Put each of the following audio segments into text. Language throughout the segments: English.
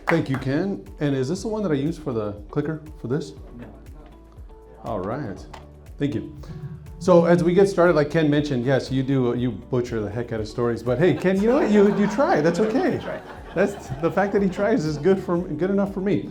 Thank you, Ken. And is this the one that I use for the clicker for this? No. All right. Thank you. So as we get started, like Ken mentioned, yes, you butcher the heck out of stories. But hey, Ken, you know what? You try. That's okay. That's the fact that he tries is good enough for me.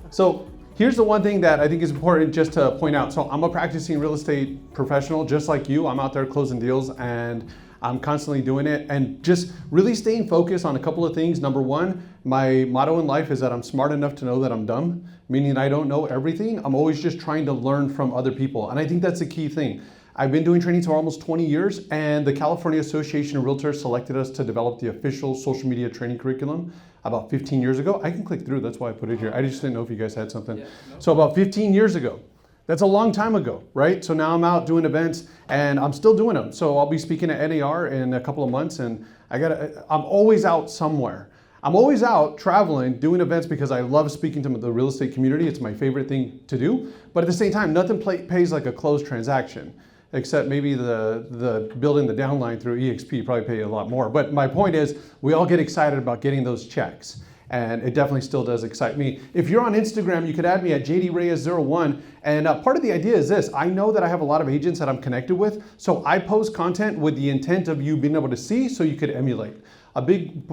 So here's the one thing that I think is important just to point out. So I'm a practicing real estate professional, just like you. I'm out there closing deals and I'm constantly doing it and just really staying focused on a couple of things. Number one, my motto in life is that I'm smart enough to know that I'm dumb, meaning I don't know everything. I'm always just trying to learn from other people. And I think that's the key thing. I've been doing trainings for almost 20 years, and the California Association of Realtors selected us to develop the official social media training curriculum about 15 years ago. I can click through, that's why I put it here. I just didn't know if you guys had something. Yeah, no. So about 15 years ago. That's a long time ago, right? So now I'm out doing events and I'm still doing them. So I'll be speaking at NAR in a couple of months and I'm always out somewhere. I'm always out traveling, doing events because I love speaking to the real estate community. It's my favorite thing to do. But at the same time, nothing pays like a closed transaction, except maybe the building the downline through EXP probably pay a lot more. But my point is, we all get excited about getting those checks. And it definitely still does excite me. If you're on Instagram, you could add me at JDReyes01. And part of the idea is this. I know that I have a lot of agents that I'm connected with. So I post content with the intent of you being able to see so you could emulate. A big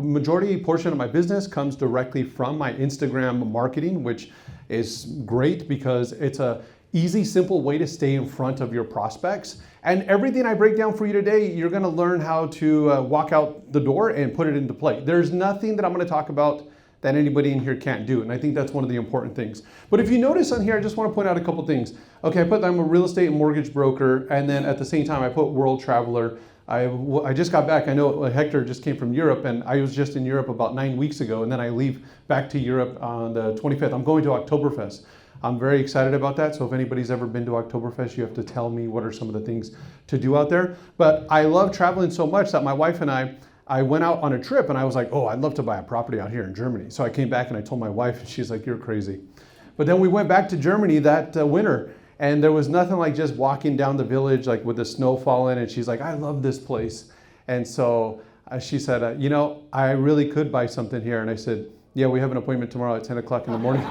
portion of my business comes directly from my Instagram marketing, which is great because it's a easy, simple way to stay in front of your prospects. And everything I break down for you today, you're gonna learn how to walk out the door and put it into play. There's nothing that I'm gonna talk about that anybody in here can't do. And I think that's one of the important things. But if you notice on here, I just want to point out a couple things. Okay, I put that I'm a real estate and mortgage broker, and then at the same time, I put world traveler. I just got back. I know Hector just came from Europe, and I was just in Europe about 9 weeks ago, and then I leave back to Europe on the 25th. I'm going to Oktoberfest. I'm very excited about that. So if anybody's ever been to Oktoberfest, you have to tell me what are some of the things to do out there. But I love traveling so much that my wife and I went out on a trip and I was like, oh, I'd love to buy a property out here in Germany. So I came back and I told my wife and she's like, you're crazy. But then we went back to Germany that winter and there was nothing like just walking down the village like with the snow falling, and she's like, I love this place. And so she said, you know, I really could buy something here. And I said, yeah, we have an appointment tomorrow at 10 o'clock in the morning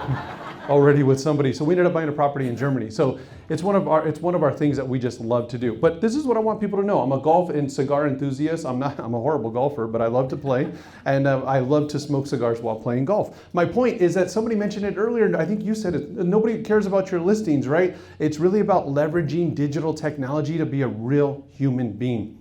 already with somebody. So we ended up buying a property in Germany. So it's one of our things that we just love to do. But this is what I want people to know. I'm a golf and cigar enthusiast. I'm a horrible golfer, but I love to play. And I love to smoke cigars while playing golf. My point is that somebody mentioned it earlier, and I think you said it, nobody cares about your listings, right? It's really about leveraging digital technology to be a real human being.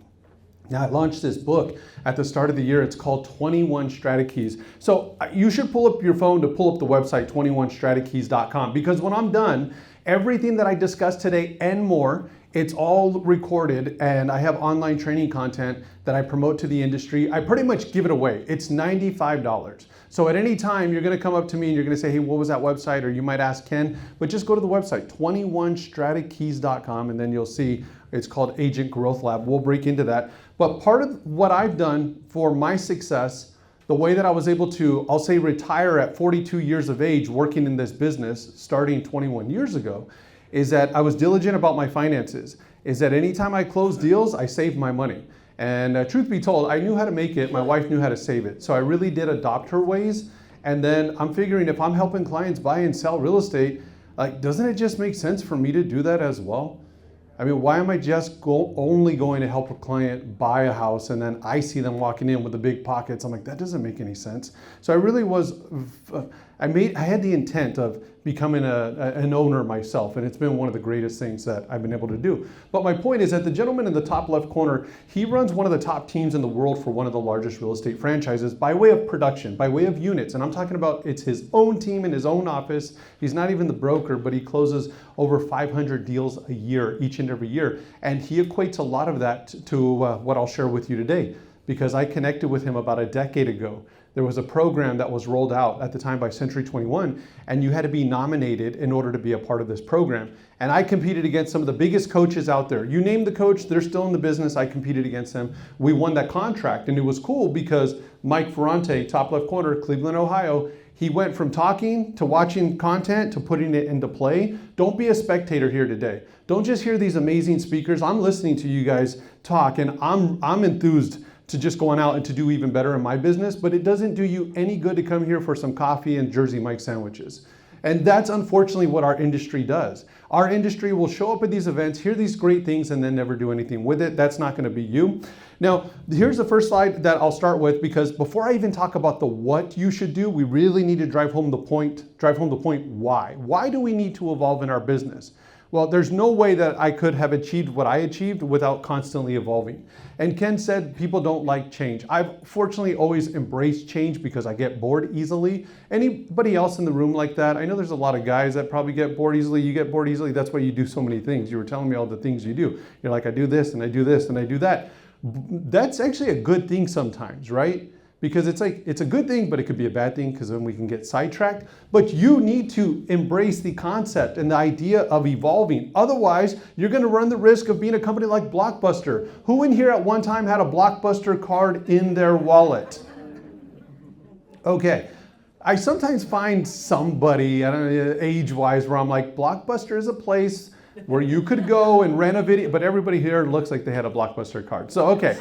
Now, I launched this book at the start of the year. It's called 21 Strategies. So you should pull up your phone to pull up the website 21strategies.com, because when I'm done, everything that I discussed today and more, it's all recorded, and I have online training content that I promote to the industry. I pretty much give it away. It's $95. So at any time, you're gonna come up to me and you're gonna say, hey, what was that website? Or you might ask Ken, but just go to the website, 21strategies.com, and then you'll see it's called Agent Growth Lab. We'll break into that. But part of what I've done for my success, the way that I was able to, I'll say, retire at 42 years of age working in this business, starting 21 years ago, is that I was diligent about my finances, is that anytime I closed deals, I saved my money. And truth be told, I knew how to make it, my wife knew how to save it. So I really did adopt her ways. And then I'm figuring if I'm helping clients buy and sell real estate, like, doesn't it just make sense for me to do that as well? I mean, why am I just only going to help a client buy a house and then I see them walking in with the big pockets? I'm like, that doesn't make any sense. So I really was, I had the intent of becoming an owner myself, and it's been one of the greatest things that I've been able to do. But my point is that the gentleman in the top left corner, he runs one of the top teams in the world for one of the largest real estate franchises by way of production, by way of units. And I'm talking about it's his own team in his own office. He's not even the broker, but he closes over 500 deals a year, each and every year. And he equates a lot of that to what I'll share with you today, because I connected with him about a decade ago. There was a program that was rolled out at the time by Century 21, and you had to be nominated in order to be a part of this program. And I competed against some of the biggest coaches out there. You name the coach, they're still in the business. I competed against them. We won that contract, and it was cool because Mike Ferrante, top left corner, Cleveland, Ohio, he went from talking to watching content to putting it into play. Don't be a spectator here today. Don't just hear these amazing speakers. I'm listening to you guys talk, and I'm enthused to just go on out and to do even better in my business, but it doesn't do you any good to come here for some coffee and Jersey Mike sandwiches. And that's unfortunately what our industry does. Our industry will show up at these events, hear these great things, and then never do anything with it. That's not going to be you. Now, here's the first slide that I'll start with, because before I even talk about the what you should do, we really need to drive home the point why. Why do we need to evolve in our business? Well, there's no way that I could have achieved what I achieved without constantly evolving. And Ken said people don't like change. I've fortunately always embraced change because I get bored easily. Anybody else in the room like that? I know there's a lot of guys that probably get bored easily. You get bored easily. That's why you do so many things. You were telling me all the things you do. You're like, I do this and I do this and I do that. That's actually a good thing sometimes, right? Because it's a good thing, but it could be a bad thing because then we can get sidetracked. But you need to embrace the concept and the idea of evolving. Otherwise, you're going to run the risk of being a company like Blockbuster. Who in here at one time had a Blockbuster card in their wallet? Okay. I sometimes find somebody, I don't know, age-wise, where I'm like, Blockbuster is a place where you could go and rent a video, but everybody here looks like they had a Blockbuster card. So, okay.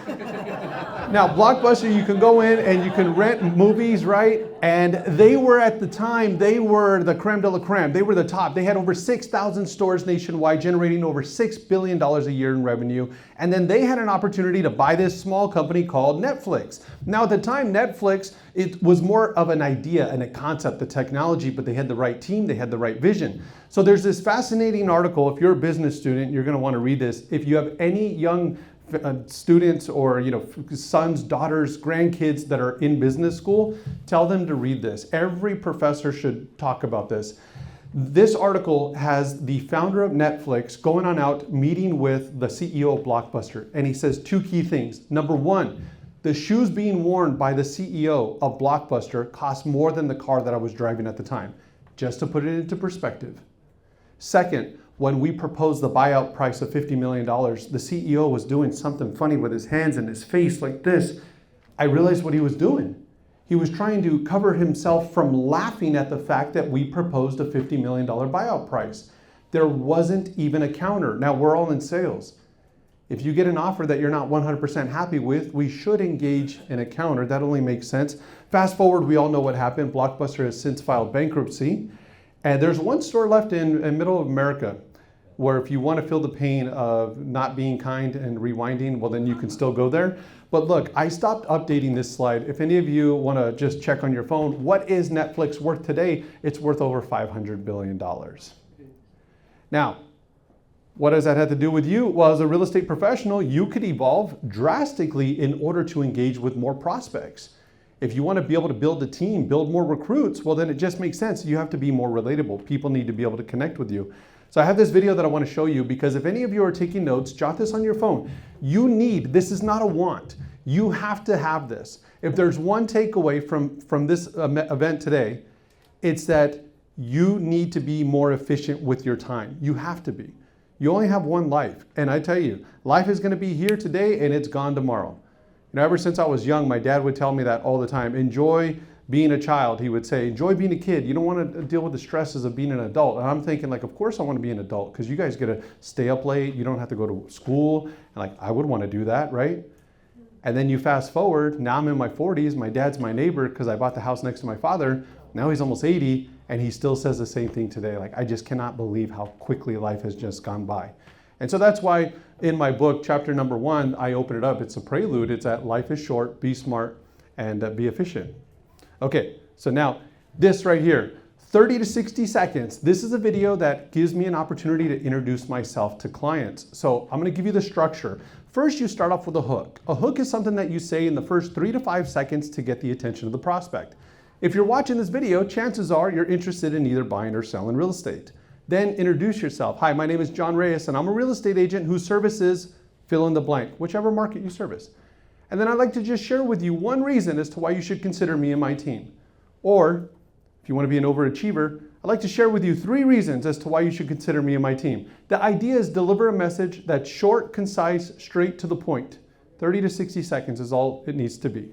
Now, Blockbuster, you can go in and you can rent movies, right? And they were, at the time, they were the creme de la creme. They were the top. They had over 6,000 stores nationwide, generating over $6 billion a year in revenue. And then they had an opportunity to buy this small company called Netflix. Now, at the time, Netflix, it was more of an idea and a concept, the technology, but they had the right team, they had the right vision. So there's this fascinating article. If you're a business student, you're going to want to read this. If you have any young students or sons, daughters, grandkids that are in business school, tell them to read this. Every professor should talk about this. This article has the founder of Netflix going on out meeting with the CEO of Blockbuster, and he says two key things. Number one, the shoes being worn by the CEO of Blockbuster cost more than the car that I was driving at the time, just to put it into perspective. Second, when we proposed the buyout price of $50 million, the CEO was doing something funny with his hands and his face like this. I realized what he was doing. He was trying to cover himself from laughing at the fact that we proposed a $50 million buyout price. There wasn't even a counter. Now, we're all in sales. If you get an offer that you're not 100% happy with, we should engage in a counter. That only makes sense. Fast forward, we all know what happened. Blockbuster has since filed bankruptcy. And there's one store left in middle of America where if you want to feel the pain of not being kind and rewinding, well, then you can still go there. But look, I stopped updating this slide. If any of you want to just check on your phone, what is Netflix worth today? It's worth over $500 billion. Now, what does that have to do with you? Well, as a real estate professional, you could evolve drastically in order to engage with more prospects. If you want to be able to build a team, build more recruits, well, then it just makes sense. You have to be more relatable. People need to be able to connect with you. So I have this video that I want to show you because if any of you are taking notes, jot this on your phone. This is not a want. You have to have this. If there's one takeaway from this event today, it's that you need to be more efficient with your time. You have to be. You only have one life. And I tell you, life is going to be here today and it's gone tomorrow. Ever since I was young, my dad would tell me that all the time. Enjoy being a child, he would say. Enjoy being a kid. You don't want to deal with the stresses of being an adult. And I'm thinking, of course I want to be an adult because you guys get to stay up late. You don't have to go to school. And I would want to do that, right? And then you fast forward. Now I'm in my 40s. My dad's my neighbor because I bought the house next to my father. Now he's almost 80 and he still says the same thing today. I just cannot believe how quickly life has just gone by. And so that's why in my book, chapter number 1, I open it up. It's a prelude. It's that life is short, be smart, and be efficient. Okay, so now this right here, 30 to 60 seconds. This is a video that gives me an opportunity to introduce myself to clients. So I'm gonna give you the structure. First, you start off with a hook. A hook is something that you say in the first 3 to 5 seconds to get the attention of the prospect. If you're watching this video, chances are you're interested in either buying or selling real estate. Then introduce yourself. Hi, my name is John Reyes, and I'm a real estate agent whose services fill in the blank, whichever market you service. And then I'd like to just share with you one reason as to why you should consider me and my team. Or, if you want to be an overachiever, I'd like to share with you 3 reasons as to why you should consider me and my team. The idea is deliver a message that's short, concise, straight to the point. 30 to 60 seconds is all it needs to be.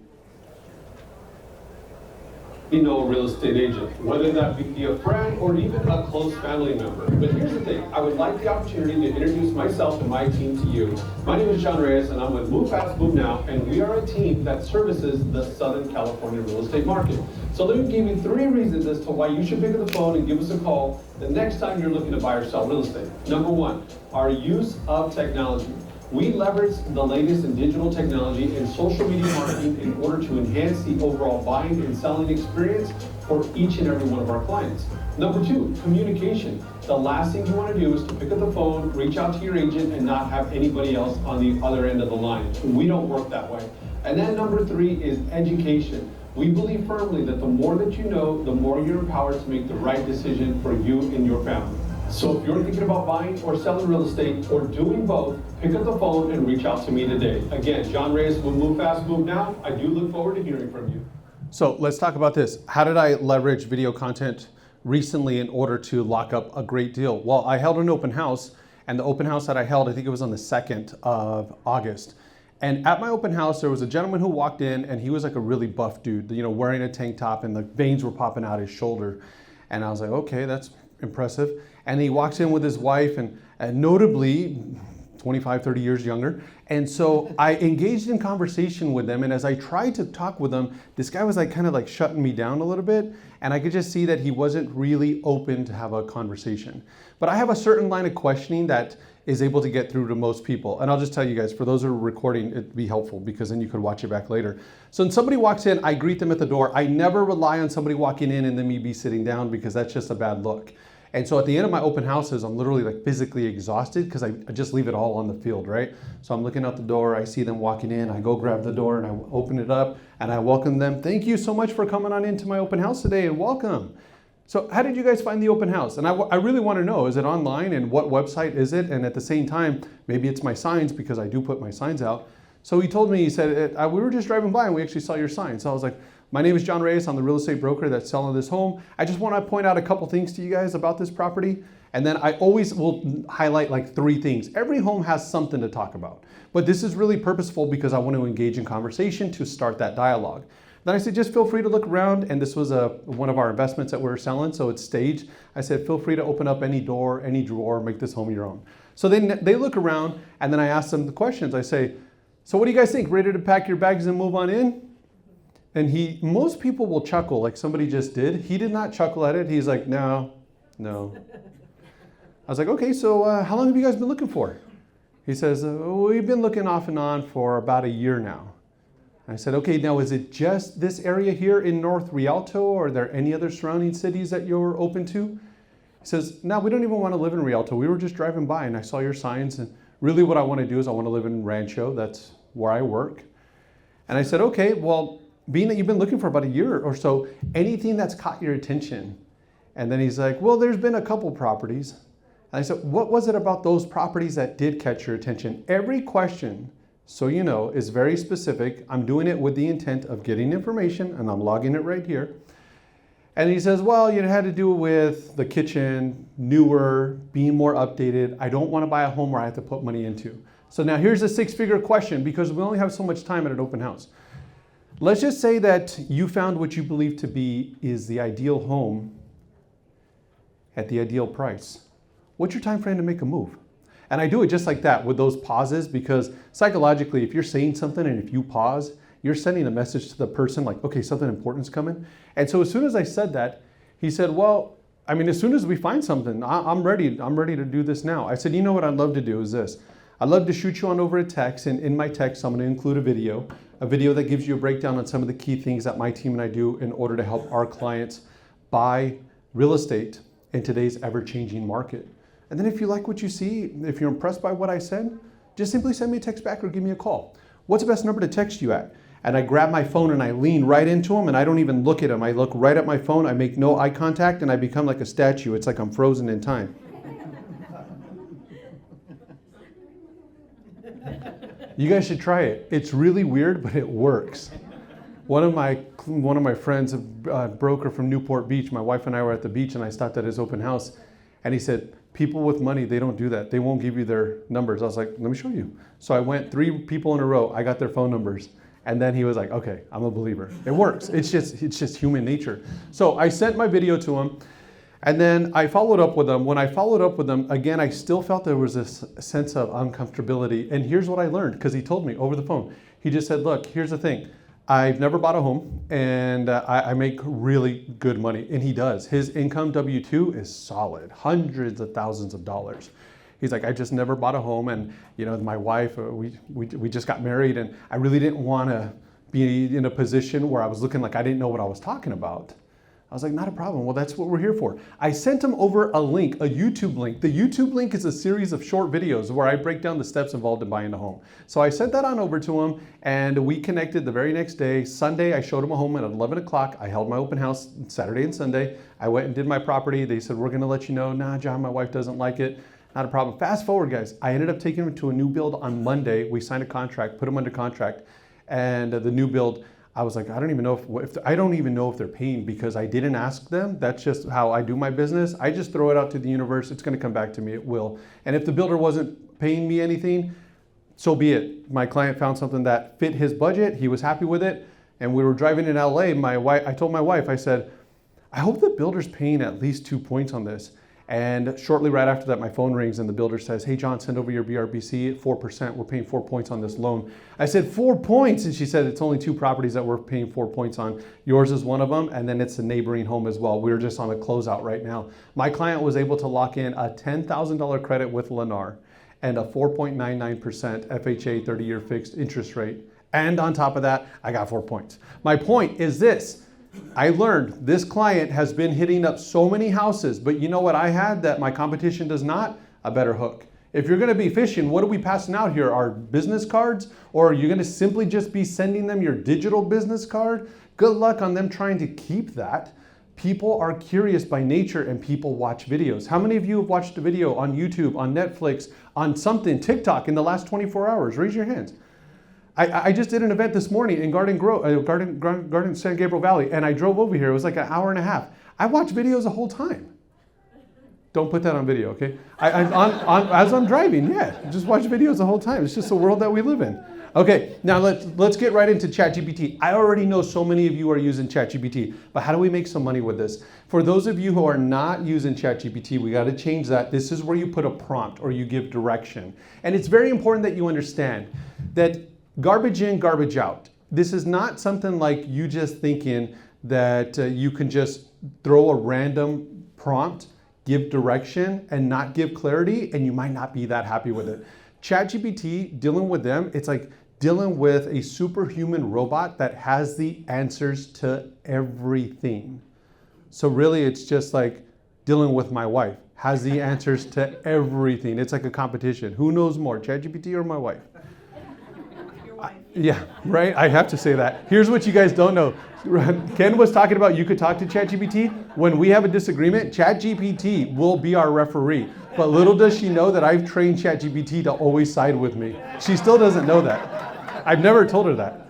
know a real estate agent, whether that be a friend or even a close family member. But here's the thing, I would like the opportunity to introduce myself and my team to you. My name is John Reyes and I'm with Move Fast, Move Now, and we are a team that services the Southern California real estate market. So let me give you 3 reasons as to why you should pick up the phone and give us a call the next time you're looking to buy or sell real estate. Number 1, our use of technology. We leverage the latest in digital technology and social media marketing in order to enhance the overall buying and selling experience for each and every one of our clients. Number 2, communication. The last thing you want to do is to pick up the phone, reach out to your agent, and not have anybody else on the other end of the line. We don't work that way. And then number 3 is education. We believe firmly that the more that you know, the more you're empowered to make the right decision for you and your family. So if you're thinking about buying or selling real estate or doing both, pick up the phone and reach out to me today. Again, John Reyes will Move Fast, Move Now. I do look forward to hearing from you. So let's talk about this. How did I leverage video content recently in order to lock up a great deal? Well, I held an open house, and the open house that I held, I think it was on the 2nd of August. And at my open house, there was a gentleman who walked in, and he was like a really buff dude, you know, wearing a tank top, and the veins were popping out his shoulder. And I was like, okay, that's impressive. And he walks in with his wife, and notably 25, 30 years younger. And so I engaged in conversation with them. And as I tried to talk with them, this guy was like kind of like shutting me down a little bit. And I could just see that he wasn't really open to have a conversation. But I have a certain line of questioning that is able to get through to most people. And I'll just tell you guys, for those who are recording, it'd be helpful because then you could watch it back later. So when somebody walks in, I greet them at the door. I never rely on somebody walking in and then me be sitting down because that's just a bad look. And so at the end of my open houses, I'm literally like physically exhausted because I just leave it all on the field, right? So I'm looking out the door, I see them walking in, I go grab the door and I open it up and I welcome them. Thank you so much for coming on into my open house today and welcome. So how did you guys find the open house? And I really want to know, is it online and what website is it? And at the same time, maybe it's my signs because I do put my signs out. So he told me, he said, we were just driving by and we actually saw your sign. So I was like, my name is John Reyes. I'm the real estate broker that's selling this home. I just want to point out a couple things to you guys about this property. And then I always will highlight like 3 things. Every home has something to talk about. But this is really purposeful because I want to engage in conversation to start that dialogue. Then I said, just feel free to look around. And this was one of our investments that we're selling, so it's staged. I said, feel free to open up any door, any drawer, make this home your own. So then they look around and then I ask them the questions. I say, so what do you guys think? Ready to pack your bags and move on in? And most people will chuckle like somebody just did. He did not chuckle at it. He's like, no. I was like, okay, so how long have you guys been looking for? He says, we've been looking off and on for about a year now. I said, okay, now is it just this area here in North Rialto, or are there any other surrounding cities that you're open to? He says, no, we don't even want to live in Rialto. We were just driving by and I saw your signs, and really what I want to do is I want to live in Rancho. That's where I work. And I said, okay, well, being that you've been looking for about a year or so, anything that's caught your attention? And then he's like, well, there's been a couple properties. And I said, what was it about those properties that did catch your attention? Every question, so you know, is very specific. I'm doing it with the intent of getting information, and I'm logging it right here. And he says, well, it had to do with the kitchen, newer, being more updated. I don't want to buy a home where I have to put money into. So now here's a 6-figure question, because we only have so much time at an open house. Let's just say that you found what you believe to be is the ideal home at the ideal price. What's your time frame to make a move? And I do it just like that with those pauses, because psychologically, if you're saying something and if you pause, you're sending a message to the person like, okay, something important's coming. And so as soon as I said that, he said, well, I mean, as soon as we find something, I'm ready to do this now. I said, you know what I'd love to do is this. I'd love to shoot you on over a text, and in my text, I'm going to include a video that gives you a breakdown on some of the key things that my team and I do in order to help our clients buy real estate in today's ever-changing market. And then if you like what you see, if you're impressed by what I said, just simply send me a text back or give me a call. What's the best number to text you at? And I grab my phone and I lean right into him, and I don't even look at him. I look right at my phone, I make no eye contact, and I become like a statue. It's like I'm frozen in time. You guys should try it. It's really weird, but it works. One of my friends, a broker from Newport Beach, my wife and I were at the beach, and I stopped at his open house, and he said, people with money, they don't do that. They won't give you their numbers. I was like, let me show you. So I went 3 people in a row. I got their phone numbers. And then he was like, okay, I'm a believer. It works. It's just human nature. So I sent my video to him, and then I followed up with him. When I followed up with him, again, I still felt there was this sense of uncomfortability. And here's what I learned, because he told me over the phone. He just said, look, here's the thing. I've never bought a home, and I make really good money. And he does. His income W-2 is solid, hundreds of thousands of dollars. He's like, I just never bought a home, and my wife, we just got married, and I really didn't want to be in a position where I was looking like I didn't know what I was talking about. I was like, not a problem. Well, that's what we're here for. I sent him over a link, a YouTube link. The YouTube link is a series of short videos where I break down the steps involved in buying a home. So I sent that on over to him, and we connected the very next day. Sunday, I showed him a home at 11 o'clock. I held my open house Saturday and Sunday. I went and did my property. They said, we're going to let you know. Nah, John, my wife doesn't like it. Not a problem. Fast forward, guys. I ended up taking him to a new build on Monday. We signed a contract, put him under contract, and the new build, I was like, I don't even know if they're paying, because I didn't ask them. That's just how I do my business. I just throw it out to the universe. It's going to come back to me. It will. And if the builder wasn't paying me anything, so be it. My client found something that fit his budget. He was happy with it. And we were driving in LA. I told my wife, I said, I hope the builder's paying at least 2 points on this. And shortly right after that, my phone rings and the builder says, hey, John, send over your BRBC at 4%. We're paying 4 points on this loan. I said, 4 points? And she said, it's only 2 properties that we're paying 4 points on. Yours is one of them, and then it's a neighboring home as well. We're just on a closeout right now. My client was able to lock in a $10,000 credit with Lennar and a 4.99% FHA 30-year fixed interest rate. And on top of that, I got 4 points. My point is this. I learned this client has been hitting up so many houses, but you know what I had that my competition does not? A better hook. If you're going to be fishing, what are we passing out here? Our business cards? Or are you going to simply just be sending them your digital business card? Good luck on them trying to keep that. People are curious by nature, and people watch videos. How many of you have watched a video on YouTube, on Netflix, on something, TikTok in the last 24 hours? Raise your hands. I just did an event this morning in Garden San Gabriel Valley, and I drove over here. It was like an hour and a half. I watch videos the whole time. Don't put that on video, okay? As I'm driving, yeah, just watch videos the whole time. It's just the world that we live in. Okay, now let's get right into ChatGPT. I already know so many of you are using ChatGPT, but how do we make some money with this? For those of you who are not using ChatGPT, we got to change that. This is where you put a prompt or you give direction. And it's very important that you understand that garbage in, garbage out. This is not something like you just thinking that you can just throw a random prompt, give direction, and not give clarity, and you might not be that happy with it. ChatGPT, dealing with them, it's like dealing with a superhuman robot that has the answers to everything. So really, it's just like dealing with my wife, has the answers to everything. It's like a competition. Who knows more, ChatGPT or my wife? Yeah, right? I have to say that. Here's what you guys don't know. Ken was talking about you could talk to ChatGPT. When we have a disagreement, ChatGPT will be our referee. But little does she know that I've trained ChatGPT to always side with me. She still doesn't know that. I've never told her that.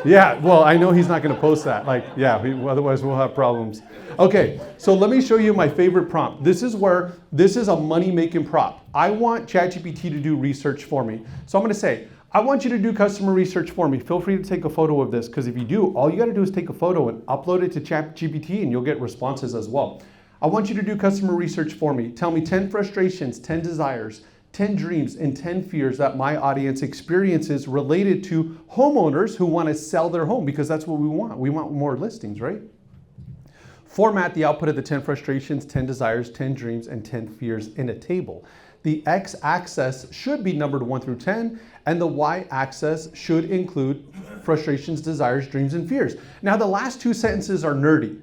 Yeah, well, I know he's not going to post that. Otherwise we'll have problems. Okay, so let me show you my favorite prompt. This is a money-making prompt. I want ChatGPT to do research for me. So I'm going to say, I want you to do customer research for me. Feel free to take a photo of this, because if you do, all you got to do is take a photo and upload it to ChatGPT, and you'll get responses as well. I want you to do customer research for me. Tell me 10 frustrations, 10 desires, 10 dreams, and 10 fears that my audience experiences related to homeowners who want to sell their home, because that's what we want. We want more listings, right? Format the output of the 10 frustrations, 10 desires, 10 dreams, and 10 fears in a table. The x-axis should be numbered 1 through 10, and the y-axis should include frustrations, desires, dreams, and fears. Now, the last 2 sentences are nerdy,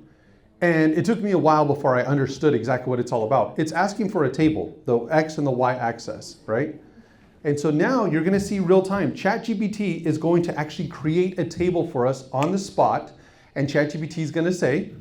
and it took me a while before I understood exactly what it's all about. It's asking for a table, the x and the y-axis, right? And so now you're going to see real time. ChatGPT is going to actually create a table for us on the spot, and ChatGPT is going to say,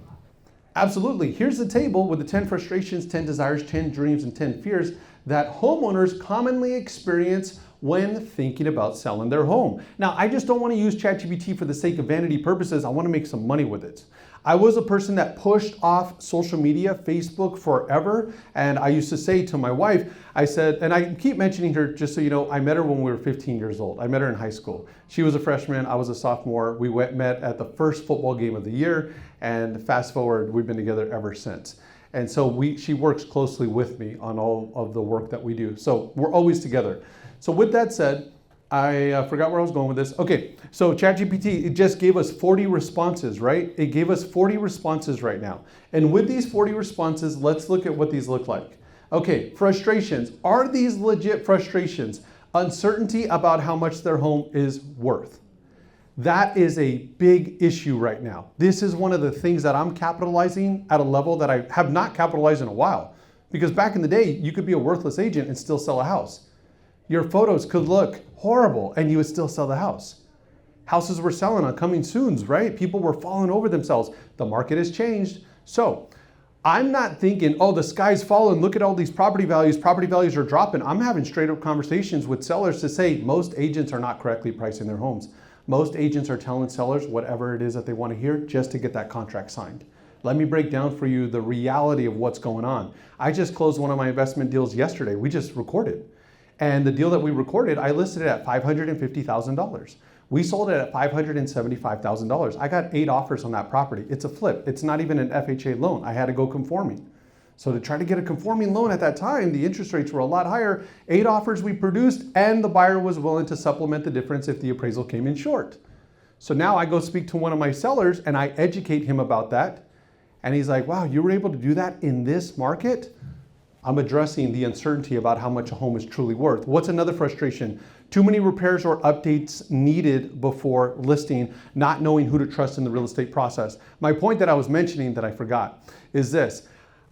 absolutely, here's the table with the 10 frustrations, 10 desires, 10 dreams, and 10 fears that homeowners commonly experience when thinking about selling their home. Now, I just don't want to use ChatGPT for the sake of vanity purposes. I want to make some money with it. I was a person that pushed off social media, Facebook, forever. And I used to say to my wife, I said, and I keep mentioning her just so you know, I met her when we were 15 years old. I met her in high school. She was a freshman, I was a sophomore. We met at the first football game of the year, and fast forward, we've been together ever since. And so she works closely with me on all of the work that we do. So we're always together. So with that said, I forgot where I was going with this. Okay, so ChatGPT, it just gave us 40 responses, right? It gave us 40 responses right now. And with these 40 responses, let's look at what these look like. Okay, frustrations. Are these legit frustrations? Uncertainty about how much their home is worth. That is a big issue right now. This is one of the things that I'm capitalizing at a level that I have not capitalized in a while. Because back in the day, you could be a worthless agent and still sell a house. Your photos could look horrible and you would still sell the house. Houses were selling on coming soons, right? People were falling over themselves. The market has changed. So I'm not thinking, oh, the sky's falling. Look at all these property values. Property values are dropping. I'm having straight up conversations with sellers to say most agents are not correctly pricing their homes. Most agents are telling sellers whatever it is that they want to hear just to get that contract signed. Let me break down for you the reality of what's going on. I just closed one of my investment deals yesterday. We just recorded. And the deal that we recorded, I listed it at $550,000. We sold it at $575,000. I got 8 offers on that property. It's a flip. It's not even an FHA loan. I had to go conforming. So to try to get a conforming loan at that time, the interest rates were a lot higher. 8 offers we produced, and the buyer was willing to supplement the difference if the appraisal came in short. So now I go speak to one of my sellers and I educate him about that. And he's like, wow, you were able to do that in this market? I'm addressing the uncertainty about how much a home is truly worth. What's another frustration? Too many repairs or updates needed before listing, not knowing who to trust in the real estate process. My point that I was mentioning that I forgot is this.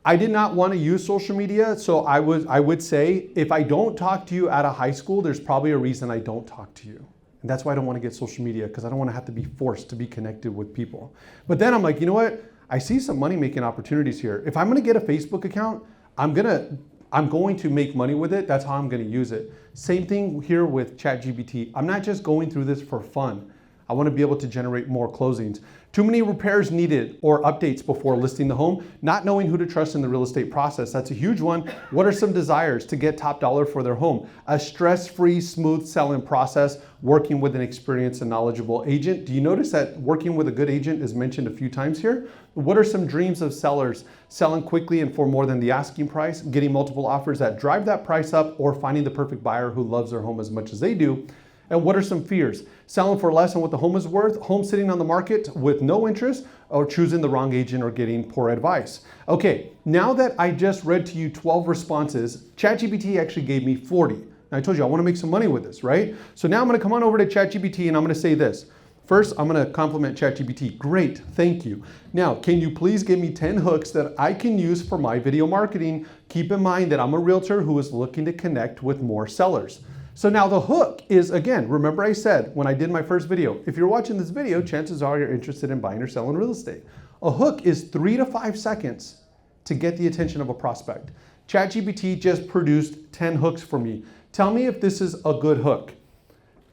I did not want to use social media, so I would say if I don't talk to you out of high school, there's probably a reason I don't talk to you. And that's why I don't want to get social media, because I don't want to have to be forced to be connected with people. But then I'm like, you know what? I see some money-making opportunities here. If I'm going to get a Facebook account, I'm going to make money with it. That's how I'm going to use it. Same thing here with ChatGPT. I'm not just going through this for fun. I want to be able to generate more closings. Too many repairs needed or updates before listing the home, not knowing who to trust in the real estate process. That's a huge one. What are some desires to get top dollar for their home? A stress-free, smooth selling process, working with an experienced and knowledgeable agent. Do you notice that working with a good agent is mentioned a few times here? What are some dreams of sellers? Selling quickly and for more than the asking price, getting multiple offers that drive that price up, or finding the perfect buyer who loves their home as much as they do. And what are some fears? Selling for less than what the home is worth, home sitting on the market with no interest, or choosing the wrong agent or getting poor advice. Okay, now that I just read to you 12 responses, ChatGPT actually gave me 40. And I told you I want to make some money with this, right? So now I'm going to come on over to ChatGPT and I'm going to say this. First, I'm going to compliment ChatGPT. Great, thank you. Now, can you please give me 10 hooks that I can use for my video marketing? Keep in mind that I'm a realtor who is looking to connect with more sellers. So now the hook is, again, remember I said when I did my first video, if you're watching this video, chances are you're interested in buying or selling real estate. A hook is 3 to 5 seconds to get the attention of a prospect. ChatGPT just produced 10 hooks for me. Tell me if this is a good hook.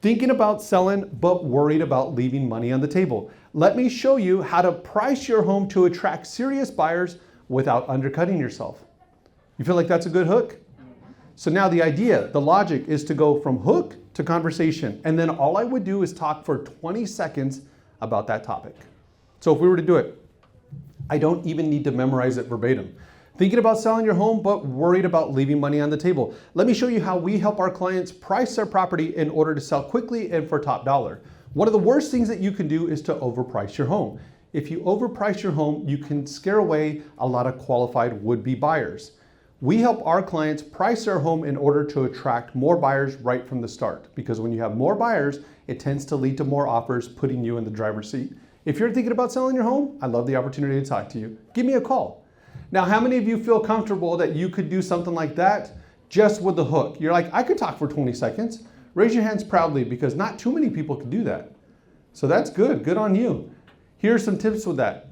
Thinking about selling, but worried about leaving money on the table. Let me show you how to price your home to attract serious buyers without undercutting yourself. You feel like that's a good hook? So now the idea, the logic is to go from hook to conversation. And then all I would do is talk for 20 seconds about that topic. So if we were to do it, I don't even need to memorize it verbatim. Thinking about selling your home, but worried about leaving money on the table. Let me show you how we help our clients price their property in order to sell quickly and for top dollar. One of the worst things that you can do is to overprice your home. If you overprice your home, you can scare away a lot of qualified would-be buyers. We help our clients price their home in order to attract more buyers right from the start. Because when you have more buyers, it tends to lead to more offers, putting you in the driver's seat. If you're thinking about selling your home, I'd love the opportunity to talk to you. Give me a call. Now, how many of you feel comfortable that you could do something like that just with the hook? You're like, I could talk for 20 seconds. Raise your hands proudly, because not too many people can do that. So that's good. Good on you. Here are some tips with that.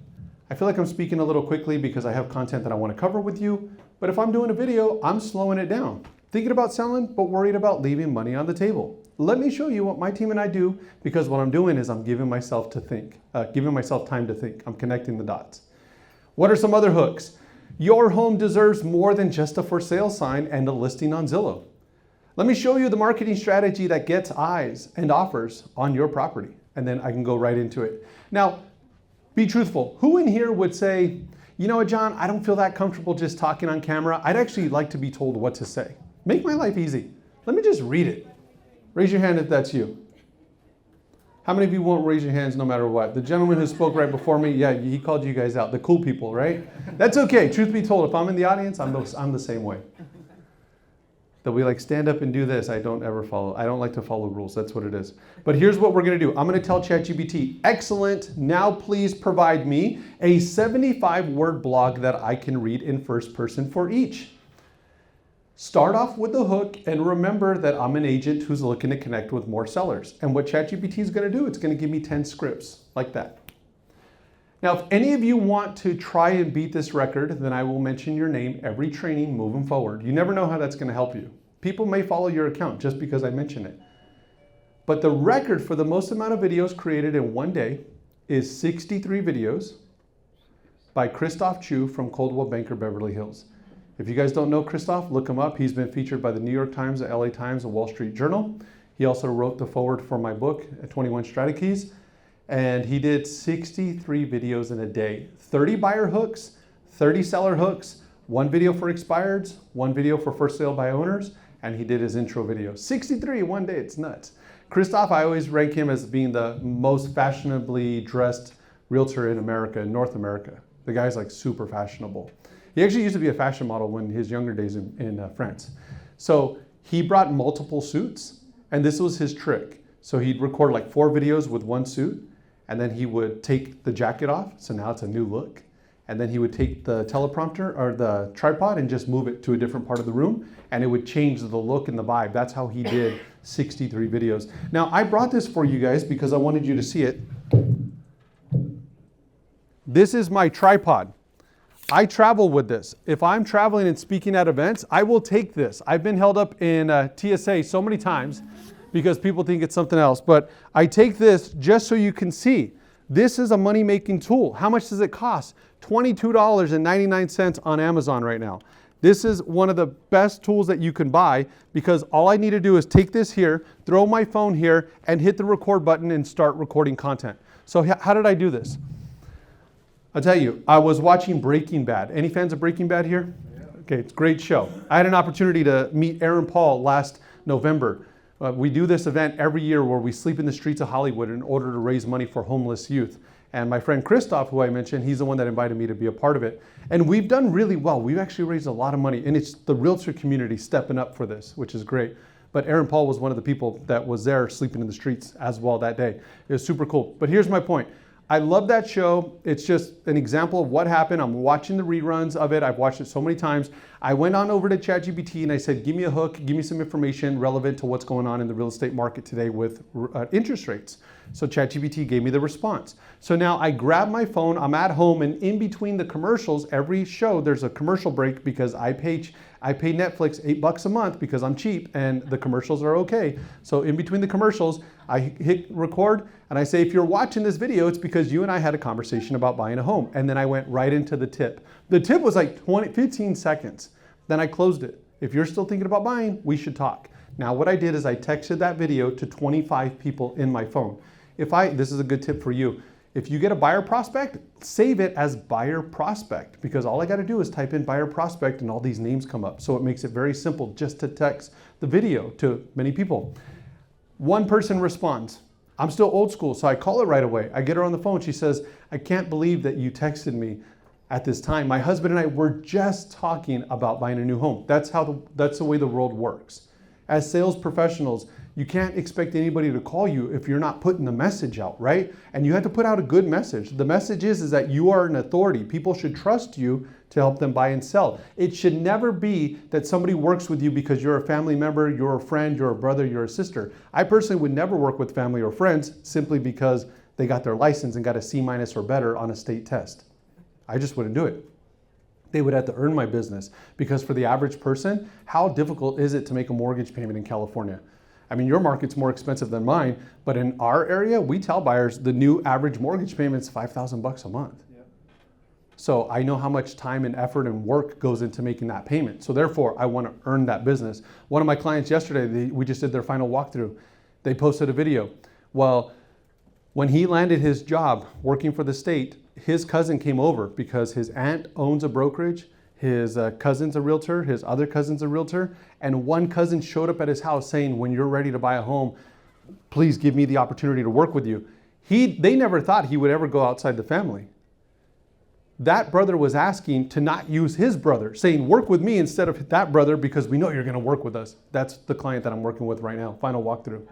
I feel like I'm speaking a little quickly because I have content that I want to cover with you. But if I'm doing a video, I'm slowing it down. thinking about selling, but worried about leaving money on the table. Let me show you what my team and I do, because what I'm doing is I'm giving myself time to think. I'm connecting the dots. What are some other hooks? Your home deserves more than just a for sale sign and a listing on Zillow. Let me show you the marketing strategy that gets eyes and offers on your property, and then I can go right into it. Now, be truthful. Who in here would say, you know what, John, I don't feel that comfortable just talking on camera. I'd actually like to be told what to say. Make my life easy. Let me just read it. Raise your hand if that's you. How many of you won't raise your hands no matter what? The gentleman who spoke right before me, yeah, he called you guys out. The cool people, right? That's okay. Truth be told, if I'm in the audience, I'm the same way. That we like stand up and do this. I don't like to follow rules. That's what it is. But here's what we're going to do. I'm going to tell ChatGPT, excellent, now please provide me a 75-word blog that I can read in first person for each. Start off with the hook, and remember that I'm an agent who's looking to connect with more sellers. And what ChatGPT is going to do, it's going to give me 10 scripts like that. Now, if any of you want to try and beat this record, then I will mention your name every training moving forward. You never know how that's going to help you. People may follow your account just because I mention it. But the record for the most amount of videos created in one day is 63 videos by Christoph Chu from Coldwell Banker Beverly Hills. If you guys don't know Christoph, look him up. He's been featured by the New York Times, the LA Times, the Wall Street Journal. He also wrote the foreword for my book, 21 Strategies. And he did 63 videos in a day. 30 buyer hooks, 30 seller hooks, 1 video for expireds, 1 video for first sale by owners, and he did his intro video. 63 in one day, it's nuts. Christoph, I always rank him as being the most fashionably dressed realtor in America, in North America. The guy's like super fashionable. He actually used to be a fashion model in his younger days in France. So he brought multiple suits, and this was his trick. So he'd record like 4 videos with 1 suit, and then he would take the jacket off, so now it's a new look. And then he would take the teleprompter or the tripod and just move it to a different part of the room, and it would change the look and the vibe. That's how he did 63 videos. Now, I brought this for you guys because I wanted you to see it. This is my tripod. I travel with this. If I'm traveling and speaking at events, I will take this. I've been held up in TSA so many times because people think it's something else. But I take this just so you can see. This is a money-making tool. How much does it cost? $22.99 on Amazon right now. This is one of the best tools that you can buy because all I need to do is take this here, throw my phone here, and hit the record button and start recording content. So how did I do this? I'll tell you, I was watching Breaking Bad. Any fans of Breaking Bad here? Yeah. Okay, it's a great show. I had an opportunity to meet Aaron Paul last November. We do this event every year where we sleep in the streets of Hollywood in order to raise money for homeless youth. And my friend Christoph, who I mentioned, he's the one that invited me to be a part of it. And we've done really well. We've actually raised a lot of money, and it's the realtor community stepping up for this, which is great. But Aaron Paul was one of the people that was there sleeping in the streets as well that day. It was super cool. But here's my point. I love that show. It's just an example of what happened. I'm watching the reruns of it. I've watched it so many times. I went on over to ChatGPT and I said, give me a hook, give me some information relevant to what's going on in the real estate market today with interest rates. So ChatGPT gave me the response. So now I grab my phone, I'm at home, and in between the commercials, every show, there's a commercial break because I pay Netflix $8 a month because I'm cheap and the commercials are okay. So in between the commercials, I hit record and I say, if you're watching this video, it's because you and I had a conversation about buying a home. And then I went right into the tip. The tip was like 15 seconds. Then I closed it. If you're still thinking about buying, we should talk. Now what I did is I texted that video to 25 people in my phone. This is a good tip for you. If you get a buyer prospect, save it as buyer prospect because all I got to do is type in buyer prospect and all these names come up. So it makes it very simple just to text the video to many people. One person responds. I'm still old school, so I call her right away. I get her on the phone. She says, I can't believe that you texted me at this time. My husband and I were just talking about buying a new home. That's the way the world works. As sales professionals, you can't expect anybody to call you if you're not putting the message out, right? And you have to put out a good message. The message is that you are an authority. People should trust you to help them buy and sell. It should never be that somebody works with you because you're a family member, you're a friend, you're a brother, you're a sister. I personally would never work with family or friends simply because they got their license and got a C- or better on a state test. I just wouldn't do it. They would have to earn my business, because for the average person, how difficult is it to make a mortgage payment in California? I mean, your market's more expensive than mine, but in our area, we tell buyers the new average mortgage payment's $5,000 a month. Yep. So I know how much time and effort and work goes into making that payment. So therefore, I want to earn that business. One of my clients yesterday, we just did their final walkthrough. They posted a video. Well, when he landed his job working for the state, his cousin came over because his aunt owns a brokerage, his cousin's a realtor, his other cousin's a realtor, and one cousin showed up at his house saying, when you're ready to buy a home, please give me the opportunity to work with you. They never thought he would ever go outside the family. That brother was asking to not use his brother, saying, work with me instead of that brother because we know you're gonna work with us. That's the client that I'm working with right now, final walkthrough.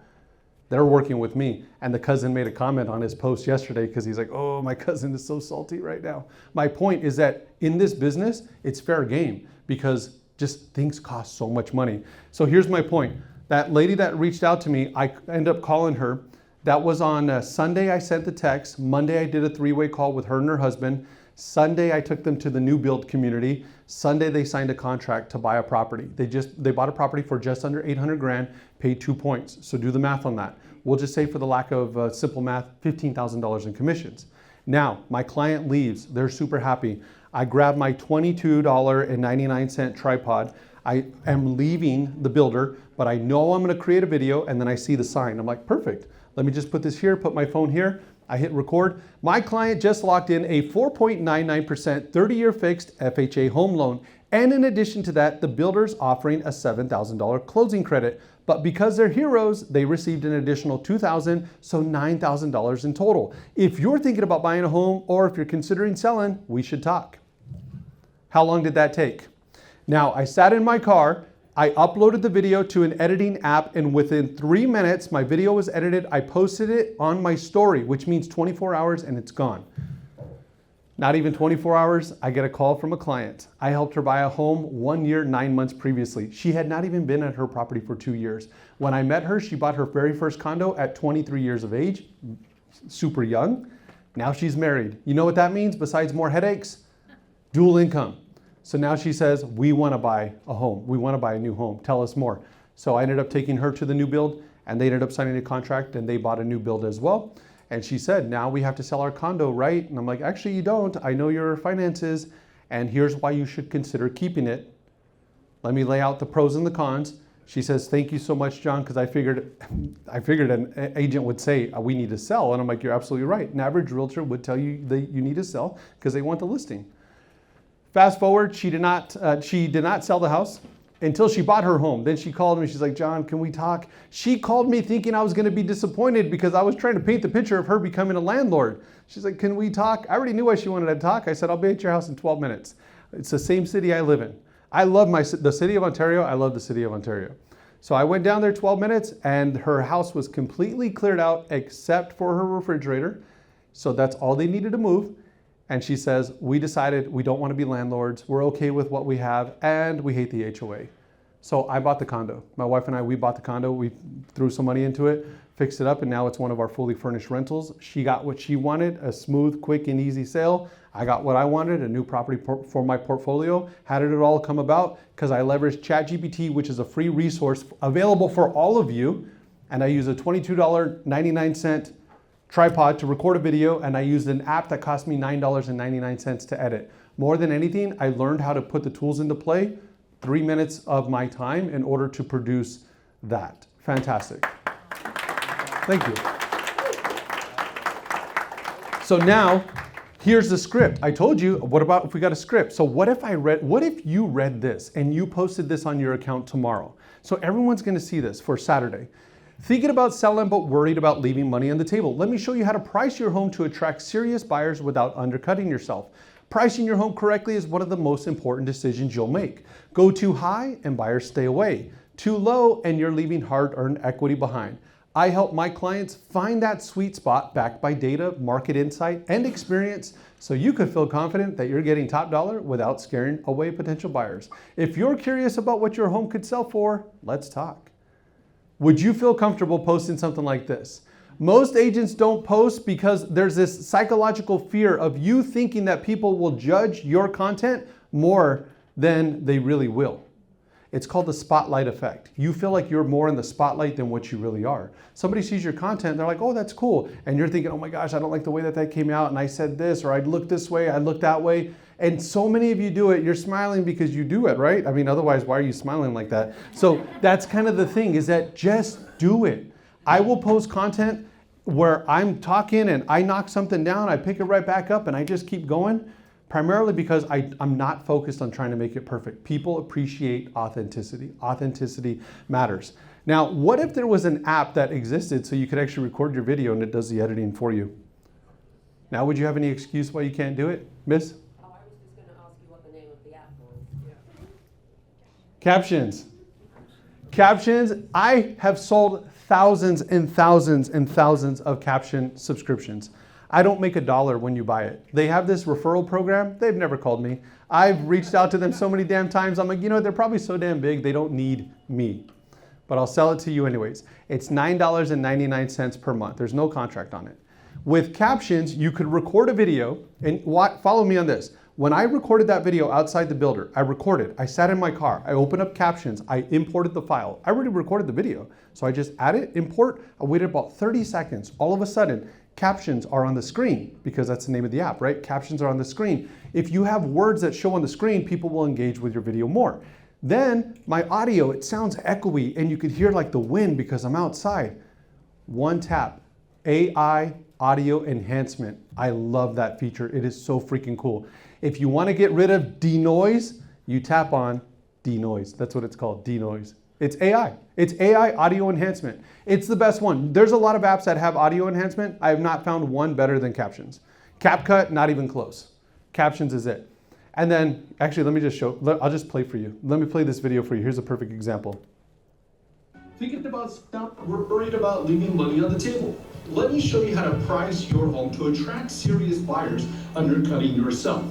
They're working with me. And the cousin made a comment on his post yesterday because he's like, oh, my cousin is so salty right now. My point is that in this business, it's fair game because just things cost so much money. So here's my point. That lady that reached out to me, I ended up calling her. That was on Sunday, I sent the text. Monday, I did a 3-way call with her and her husband. Sunday, I took them to the new build community. Sunday, they signed a contract to buy a property. They bought a property for just under 800 grand, paid 2 points. So do the math on that. We'll just say for the lack of simple math, $15,000 in commissions. Now, my client leaves. They're super happy. I grab my $22.99 tripod. I am leaving the builder, but I know I'm going to create a video, and then I see the sign. I'm like, perfect. Let me just put this here, put my phone here. I hit record. My client just locked in a 4.99% 30-year fixed FHA home loan. And in addition to that, the builder's offering a $7,000 closing credit. But because they're heroes, they received an additional $2,000, so $9,000 in total. If you're thinking about buying a home or if you're considering selling, we should talk. How long did that take? Now, I sat in my car, I uploaded the video to an editing app, and within 3 minutes, my video was edited. I posted it on my story, which means 24 hours and it's gone. Not even 24 hours, I get a call from a client. I helped her buy a home 1 year, 9 months previously. She had not even been at her property for 2 years. When I met her, she bought her very first condo at 23 years of age, super young. Now she's married. You know what that means besides more headaches? Dual income. So now she says, we want to buy a home. We want to buy a new home. Tell us more. So I ended up taking her to the new build, and they ended up signing a contract, and they bought a new build as well. And she said, now we have to sell our condo, right? And I'm like, actually, you don't. I know your finances, and here's why you should consider keeping it. Let me lay out the pros and the cons. She says, thank you so much, John, because I figured an agent would say, we need to sell. And I'm like, you're absolutely right. An average realtor would tell you that you need to sell because they want the listing. Fast forward, she did not sell the house until she bought her home. Then she called me. She's like, John, can we talk? She called me thinking I was going to be disappointed because I was trying to paint the picture of her becoming a landlord. She's like, can we talk? I already knew why she wanted to talk. I said, I'll be at your house in 12 minutes. It's the same city I live in. I love the city of Ontario. I love the city of Ontario. So I went down there 12 minutes and her house was completely cleared out except for her refrigerator. So that's all they needed to move. And she says, we decided we don't want to be landlords. We're okay with what we have, and we hate the HOA. So I bought the condo. My wife and I, we bought the condo. We threw some money into it, fixed it up, and now it's one of our fully furnished rentals. She got what she wanted, a smooth, quick, and easy sale. I got what I wanted, a new property for my portfolio. How did it all come about? Because I leveraged ChatGPT, which is a free resource available for all of you, and I use a $22.99 tripod to record a video, and I used an app that cost me $9.99 to edit. More than anything, I learned how to put the tools into play, 3 minutes of my time in order to produce that. Fantastic. Thank you. So now, here's the script. I told you, what about if we got a script? So what if you read this and you posted this on your account tomorrow? So everyone's gonna see this for Saturday. Thinking about selling but worried about leaving money on the table? Let me show you how to price your home to attract serious buyers without undercutting yourself. Pricing your home correctly is one of the most important decisions you'll make. Go too high and buyers stay away. Too low and you're leaving hard-earned equity behind. I help my clients find that sweet spot backed by data, market insight, and experience so you can feel confident that you're getting top dollar without scaring away potential buyers. If you're curious about what your home could sell for, let's talk. Would you feel comfortable posting something like this? Most agents don't post because there's this psychological fear of you thinking that people will judge your content more than they really will. It's called the spotlight effect. You feel like you're more in the spotlight than what you really are. Somebody sees your content, they're like, oh, that's cool. And you're thinking, oh my gosh, I don't like the way that came out, and I said this, or I looked this way, I looked that way. And so many of you do it, you're smiling because you do it, right? I mean, otherwise, why are you smiling like that? So that's kind of the thing, is that just do it. I will post content where I'm talking and I knock something down, I pick it right back up, and I just keep going. Primarily because I'm not focused on trying to make it perfect. People appreciate authenticity. Authenticity matters. Now, what if there was an app that existed so you could actually record your video and it does the editing for you? Now, would you have any excuse why you can't do it, miss? Oh, I was just going to ask you what the name of the app was. Yeah. Captions. Captions. I have sold thousands and thousands and thousands of caption subscriptions. I don't make $1 when you buy it. They have this referral program. They've never called me. I've reached out to them so many damn times. I'm like, you know, they're probably so damn big, they don't need me. But I'll sell it to you anyways. It's $9.99 per month. There's no contract on it. With captions, you could record a video, and follow me on this. When I recorded that video outside the builder, I sat in my car, I opened up captions, I imported the file. I already recorded the video. So I just add it, import, I waited about 30 seconds. All of a sudden, captions are on the screen, because that's the name of the app, right? Captions are on the screen. If you have words that show on the screen, people will engage with your video more. Then my audio, it sounds echoey, and you could hear like the wind because I'm outside. One tap, AI audio enhancement. I love that feature. It is so freaking cool. If you want to get rid of denoise, you tap on denoise. That's what it's called, denoise. It's AI. It's AI audio enhancement. It's the best one. There's a lot of apps that have audio enhancement. I have not found one better than Captions. CapCut, not even close. Captions is it. And then, actually, let me just I'll just play for you. Let me play this video for you. Here's a perfect example. Thinking about stuff, we're worried about leaving money on the table. Let me show you how to price your home to attract serious buyers, undercutting yourself.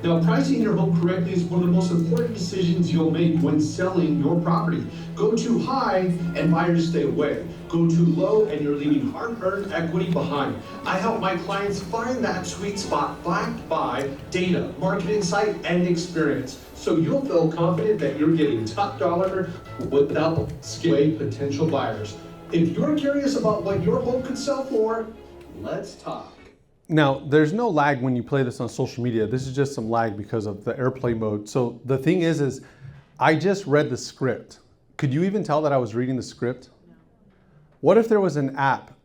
Now, pricing your home correctly is one of the most important decisions you'll make when selling your property. Go too high and buyers stay away. Go too low and you're leaving hard-earned equity behind. I help my clients find that sweet spot backed by data, market insight, and experience. So you'll feel confident that you're getting top dollar without scaring away potential buyers. If you're curious about what your home could sell for, let's talk. Now, there's no lag when you play this on social media. This is just some lag because of the airplay mode. So the thing is I just read the script. Could you even tell that I was reading the script? No. What if there was an app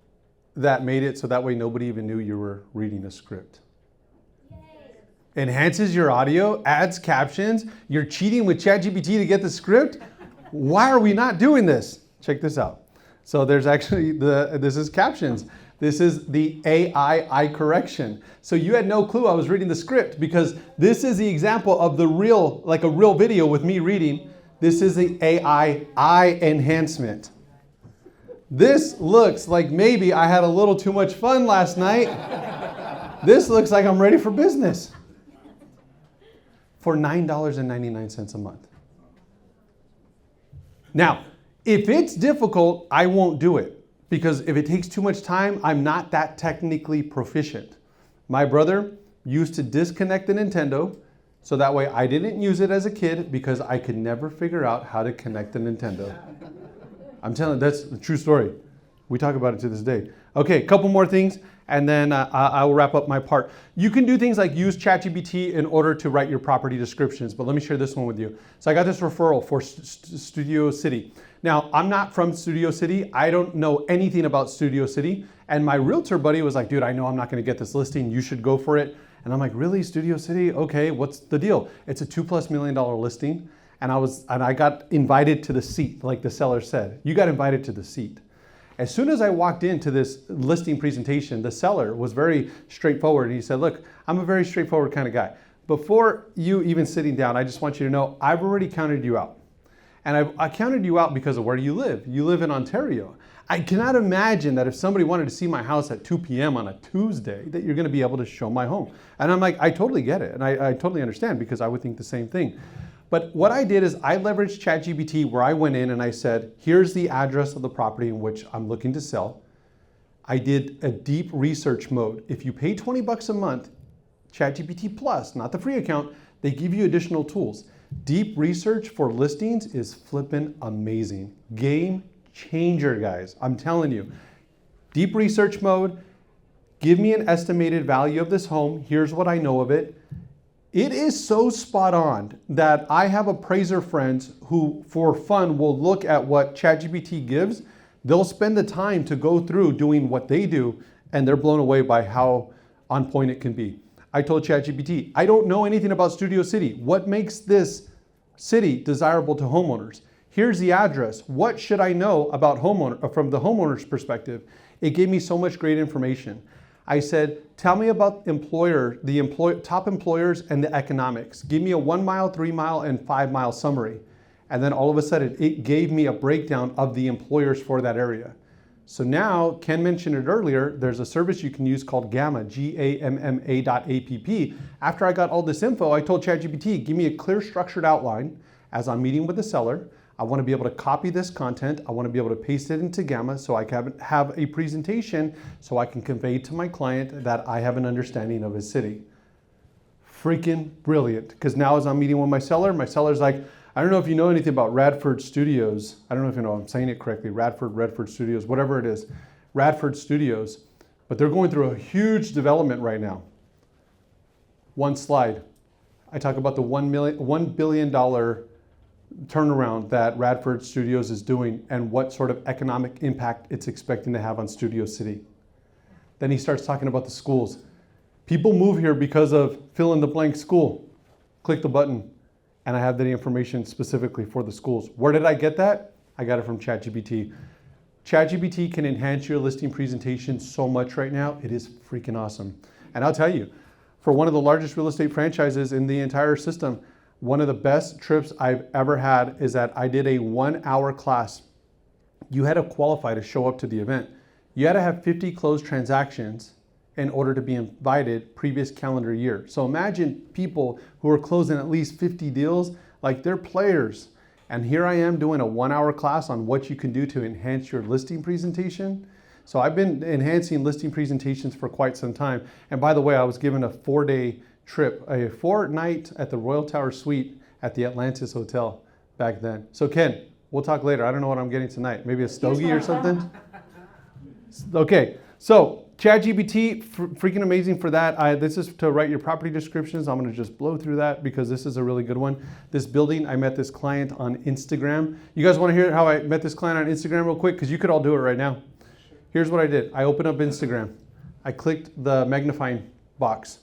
that made it so that way nobody even knew you were reading a script? Yay. Enhances your audio, adds captions. You're cheating with ChatGPT to get the script? Why are we not doing this? Check this out. So there's actually, this is Captions. This is the AI eye correction. So you had no clue I was reading the script, because this is the example of the real, like a real video with me reading. This is the AI eye enhancement. This looks like maybe I had a little too much fun last night. This looks like I'm ready for business. For $9.99 a month. Now, if it's difficult, I won't do it. Because if it takes too much time, I'm not that technically proficient. My brother used to disconnect the Nintendo, so that way I didn't use it as a kid because I could never figure out how to connect the Nintendo. I'm telling you, that's a true story. We talk about it to this day. Okay, a couple more things, and then I will wrap up my part. You can do things like use ChatGPT in order to write your property descriptions, but let me share this one with you. So I got this referral for Studio City. Now, I'm not from Studio City. I don't know anything about Studio City. And my realtor buddy was like, dude, I know I'm not gonna get this listing. You should go for it. And I'm like, really, Studio City? Okay, what's the deal? It's a $2+ million listing. And I got invited to the seat, like the seller said. You got invited to the seat. As soon as I walked into this listing presentation, the seller was very straightforward. He said, look, I'm a very straightforward kind of guy. Before you even sitting down, I just want you to know, I've already counted you out. And I counted you out because of where you live. You live in Ontario. I cannot imagine that if somebody wanted to see my house at 2 p.m. on a Tuesday, that you're gonna be able to show my home. And I'm like, I totally get it. And I totally understand, because I would think the same thing. But what I did is I leveraged ChatGPT, where I went in and I said, here's the address of the property in which I'm looking to sell. I did a deep research mode. If you pay $20 a month, ChatGPT Plus, not the free account, They give you additional tools. Deep research for listings is flippin' amazing. Game changer, guys. I'm telling you. Deep research mode. Give me an estimated value of this home. Here's what I know of it. It is so spot on that I have appraiser friends who, for fun, will look at what ChatGPT gives. They'll spend the time to go through doing what they do, and they're blown away by how on point it can be. I told ChatGPT, I don't know anything about Studio City. What makes this city desirable to homeowners? Here's the address. What should I know about from the homeowner's perspective? It gave me so much great information. I said, tell me about top employers and the economics. Give me a 1 mile, 3 mile, and 5 mile summary. And then all of a sudden, it gave me a breakdown of the employers for that area. So now, Ken mentioned it earlier, there's a service you can use called Gamma, GAMMA.app. After I got all this info, I told ChatGPT, give me a clear structured outline as I'm meeting with the seller. I want to be able to copy this content. I want to be able to paste it into Gamma so I can have a presentation so I can convey to my client that I have an understanding of his city. Freaking brilliant. Because now as I'm meeting with my seller's like, I don't know if you know anything about Radford Studios. I don't know if you know, I'm saying it correctly. Redford Studios, whatever it is. Radford Studios. But they're going through a huge development right now. One slide. I talk about the $1 billion turnaround that Radford Studios is doing and what sort of economic impact it's expecting to have on Studio City. Then he starts talking about the schools. People move here because of fill in the blank school. Click the button and I have the information specifically for the schools. Where did I get that? I got it from ChatGPT. ChatGPT can enhance your listing presentation so much right now. It is freaking awesome. And I'll tell you, for one of the largest real estate franchises in the entire system, one of the best trips I've ever had is that I did a 1 hour class. You had to qualify to show up to the event. You had to have 50 closed transactions in order to be invited previous calendar year. So imagine people who are closing at least 50 deals, like they're players. And here I am doing a 1 hour class on what you can do to enhance your listing presentation. So I've been enhancing listing presentations for quite some time. And by the way, I was given a 4-day trip, a 4-night at the Royal Tower Suite at the Atlantis Hotel back then. So Ken, we'll talk later. I don't know what I'm getting tonight. Maybe a stogie or something? Okay, so ChatGPT, freaking amazing for that. This is to write your property descriptions. I'm gonna just blow through that because this is a really good one. This building, I met this client on Instagram. You guys wanna hear how I met this client on Instagram real quick? Because you could all do it right now. Here's what I did. I opened up Instagram. I clicked the magnifying box.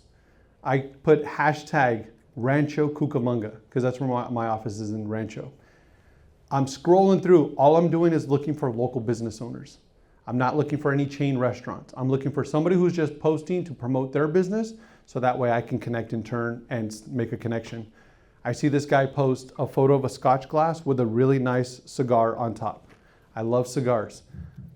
I put hashtag Rancho Cucamonga because that's where my office is, in Rancho. I'm scrolling through. All I'm doing is looking for local business owners. I'm not looking for any chain restaurants. I'm looking for somebody who's just posting to promote their business so that way I can connect in turn and make a connection. I see this guy post a photo of a Scotch glass with a really nice cigar on top. I love cigars.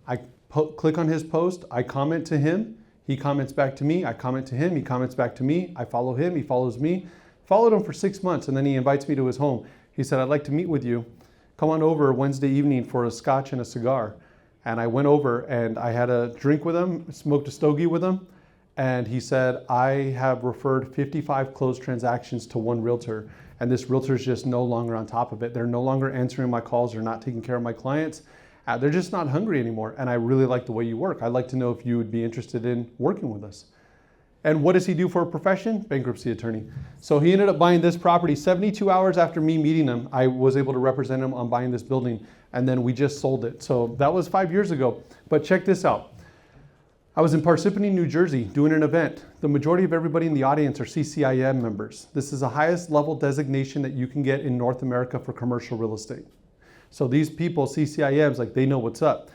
I click on his post. I comment to him. He comments back to me, I comment to him, he comments back to me, I follow him, he follows me. Followed him for 6 months and then he invites me to his home. He said, I'd like to meet with you. Come on over Wednesday evening for a scotch and a cigar. And I went over and I had a drink with him, smoked a stogie with him. And he said, I have referred 55 closed transactions to one realtor. And this realtor's just no longer on top of it. They're no longer answering my calls, they're not taking care of my clients. They're just not hungry anymore. And I really like the way you work. I'd like to know if you would be interested in working with us. And what does he do for a profession? Bankruptcy attorney. So he ended up buying this property. 72 hours after me meeting him, I was able to represent him on buying this building. And then we just sold it. So that was 5 years ago. But check this out. I was in Parsippany, New Jersey doing an event. The majority of everybody in the audience are CCIM members. This is the highest level designation that you can get in North America for commercial real estate. So these people, CCIMs, like they know what's up.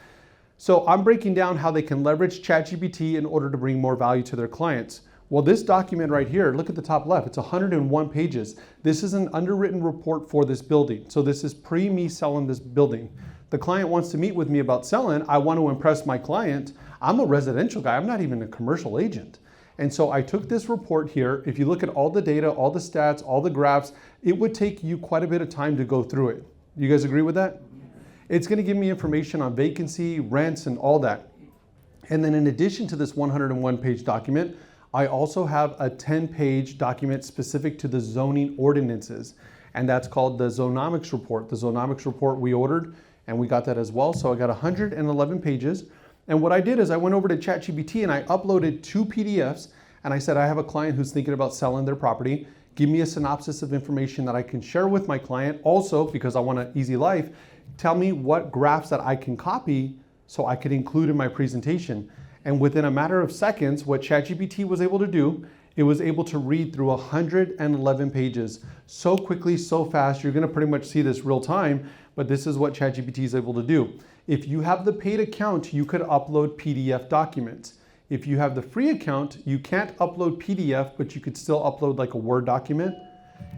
So I'm breaking down how they can leverage ChatGPT in order to bring more value to their clients. Well, this document right here, look at the top left, it's 101 pages. This is an underwritten report for this building. So this is pre-me selling this building. The client wants to meet with me about selling. I want to impress my client. I'm a residential guy. I'm not even a commercial agent. And so I took this report here. If you look at all the data, all the stats, all the graphs, it would take you quite a bit of time to go through it. You guys agree with that? It's going to give me information on vacancy, rents, and all that. And then in addition to this 101-page document, I also have a 10-page document specific to the zoning ordinances, and that's called the Zonomics report. The Zonomics report we ordered, and we got that as well. So I got 111 pages. And what I did is I went over to ChatGPT and I uploaded 2 PDFs, and I said, I have a client who's thinking about selling their property. Give me a synopsis of information that I can share with my client. Also, because I want an easy life, tell me what graphs that I can copy so I could include in my presentation. And within a matter of seconds, what ChatGPT was able to do, it was able to read through 111 pages so quickly, so fast. You're gonna pretty much see this real time, but this is what ChatGPT is able to do. If you have the paid account, you could upload PDF documents. If you have the free account, you can't upload PDF, but you could still upload like a Word document.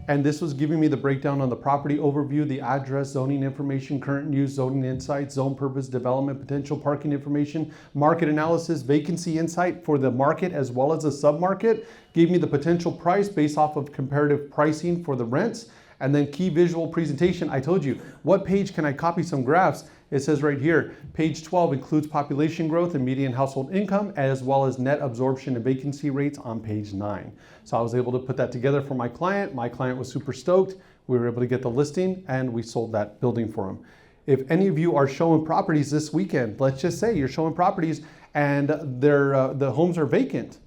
And this was giving me the breakdown on the property overview, the address, zoning information, current use, zoning insights, zone purpose, development, potential parking information, market analysis, vacancy insight for the market as well as the submarket, gave me the potential price based off of comparative pricing for the rents, and then key visual presentation. I told you, what page can I copy some graphs? It says right here, page 12 includes population growth and median household income, as well as net absorption and vacancy rates on page 9. So I was able to put that together for my client. My client was super stoked. We were able to get the listing and we sold that building for him. If any of you are showing properties this weekend, let's just say you're showing properties and the homes are vacant,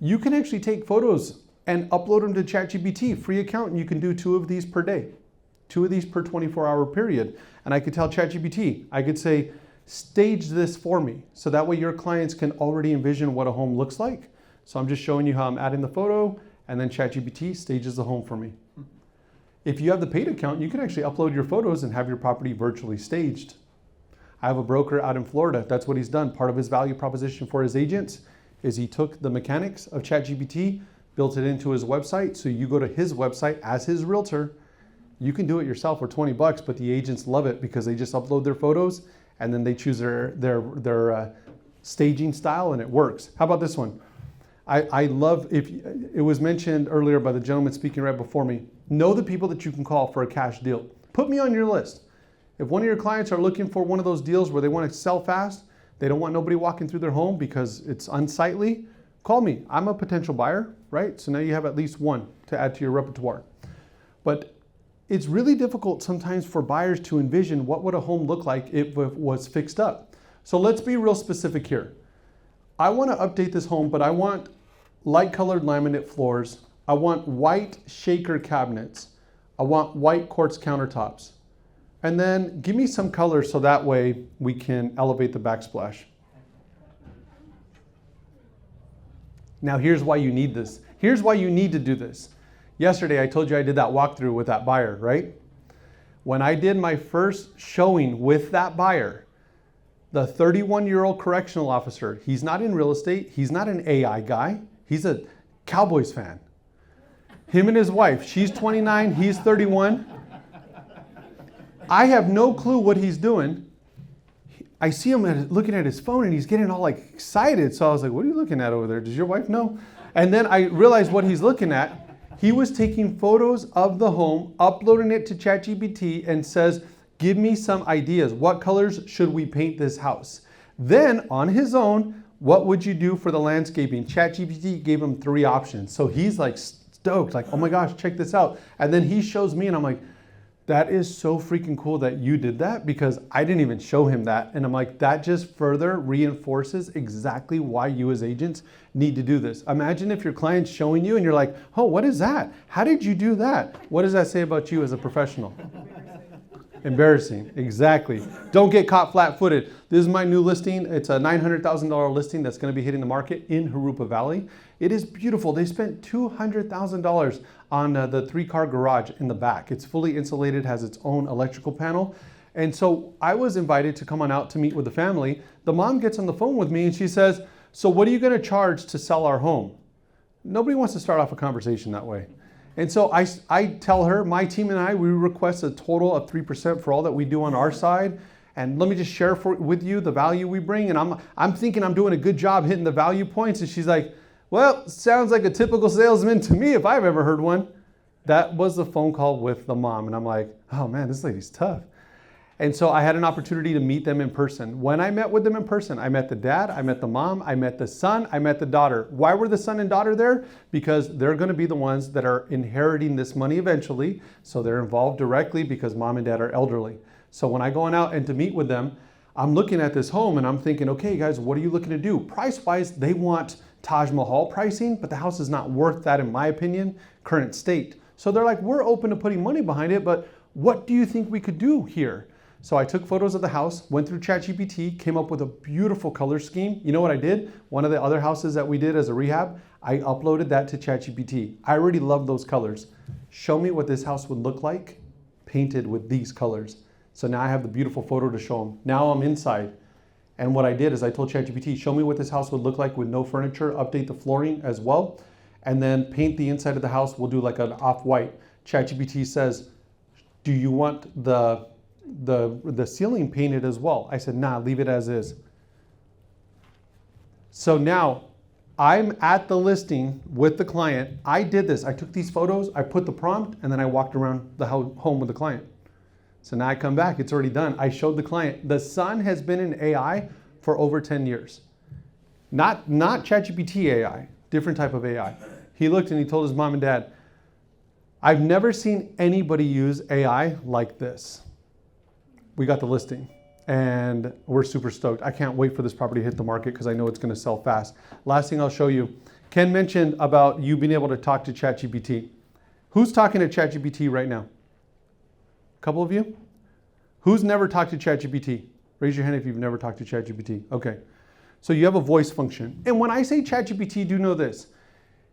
you can actually take photos and upload them to ChatGPT, free account, and you can do 2 of these per day. 2 of these per 24-hour period. And I could tell ChatGPT, I could say, stage this for me. So that way your clients can already envision what a home looks like. So I'm just showing you how I'm adding the photo, and then ChatGPT stages the home for me. If you have the paid account, you can actually upload your photos and have your property virtually staged. I have a broker out in Florida. That's what he's done. Part of his value proposition for his agents is he took the mechanics of ChatGPT, built it into his website. So you go to his website as his realtor. You can do it yourself for 20 bucks, but the agents love it because they just upload their photos and then they choose their staging style and it works. How about this one? I love, if it was mentioned earlier by the gentleman speaking right before me, know the people that you can call for a cash deal. Put me on your list. If one of your clients are looking for one of those deals where they want to sell fast, they don't want nobody walking through their home because it's unsightly, call me. I'm a potential buyer, right? So now you have at least one to add to your repertoire. But it's really difficult sometimes for buyers to envision what would a home look like if it was fixed up. So let's be real specific here. I want to update this home, but I want light colored laminate floors. I want white shaker cabinets. I want white quartz countertops. And then give me some color so that way we can elevate the backsplash. Now here's why you need this. Here's why you need to do this. Yesterday I told you I did that walkthrough with that buyer, right? When I did my first showing with that buyer, the 31-year-old correctional officer, he's not in real estate, he's not an AI guy, he's a Cowboys fan. Him and his wife, she's 29, he's 31. I have no clue what he's doing. I see him looking at his phone and he's getting all like excited. So I was like, what are you looking at over there? Does your wife know? And then I realized what he's looking at. He was taking photos of the home, uploading it to ChatGPT and says, give me some ideas. What colors should we paint this house? Then on his own, what would you do for the landscaping? ChatGPT gave him 3 options. So he's like stoked, like, oh my gosh, check this out. And then he shows me and I'm like, that is so freaking cool that you did that because I didn't even show him that. And I'm like, that just further reinforces exactly why you as agents need to do this. Imagine if your client's showing you and you're like, oh, what is that? How did you do that? What does that say about you as a professional? Embarrassing, exactly. Don't get caught flat-footed. This is my new listing. It's a $900,000 listing that's going to be hitting the market in Jurupa Valley. It is beautiful. They spent $200,000 on the 3-car garage in the back. It's fully insulated, has its own electrical panel. And so I was invited to come on out to meet with the family. The mom gets on the phone with me and she says, so what are you going to charge to sell our home? Nobody wants to start off a conversation that way. And so I tell her, my team and I, we request a total of 3% for all that we do on our side. And let me just share with you the value we bring. And I'm thinking I'm doing a good job hitting the value points. And she's like, well, sounds like a typical salesman to me if I've ever heard one. That was the phone call with the mom. And I'm like, oh man, this lady's tough. And so I had an opportunity to meet them in person. When I met with them in person, I met the dad, I met the mom, I met the son, I met the daughter. Why were the son and daughter there? Because they're going to be the ones that are inheriting this money eventually. So they're involved directly because mom and dad are elderly. So when I go on out and to meet with them, I'm looking at this home and I'm thinking, okay, guys, what are you looking to do? Price-wise, they want Taj Mahal pricing, but the house is not worth that, in my opinion, current state. So they're like, we're open to putting money behind it, but what do you think we could do here? So I took photos of the house, went through ChatGPT, came up with a beautiful color scheme. You know what I did? One of the other houses that we did as a rehab, I uploaded that to ChatGPT. I already love those colors. Show me what this house would look like painted with these colors. So now I have the beautiful photo to show them. Now I'm inside. And what I did is I told ChatGPT, show me what this house would look like with no furniture, update the flooring as well, and then paint the inside of the house. We'll do like an off-white. ChatGPT says, do you want the ceiling painted as well? I said, nah, leave it as is. So now I'm at the listing with the client. I did this. I took these photos, I put the prompt, and then I walked around the home with the client. So now I come back, it's already done. I showed the client. The son has been in AI for over 10 years. Not ChatGPT AI, different type of AI. He looked and he told his mom and dad, I've never seen anybody use AI like this. We got the listing and we're super stoked. I can't wait for this property to hit the market because I know it's going to sell fast. Last thing I'll show you, Ken mentioned about you being able to talk to ChatGPT. Who's talking to ChatGPT right now? A couple of you? Who's never talked to ChatGPT? Raise your hand if you've never talked to ChatGPT. Okay. So you have a voice function. And when I say ChatGPT, do know this.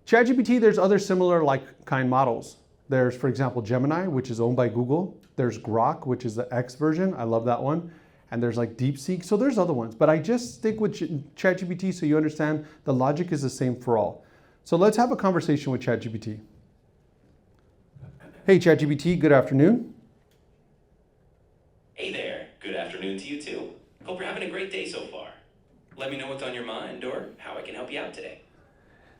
ChatGPT, there's other similar like kind models. There's, for example, Gemini, which is owned by Google. There's Grok, which is the X version. I love that one. And there's like DeepSeek. So there's other ones. But I just stick with ChatGPT so you understand the logic is the same for all. So let's have a conversation with ChatGPT. Hey, ChatGPT, good afternoon. Hey there, good afternoon to you too. Hope you're having a great day so far. Let me know what's on your mind or how I can help you out today.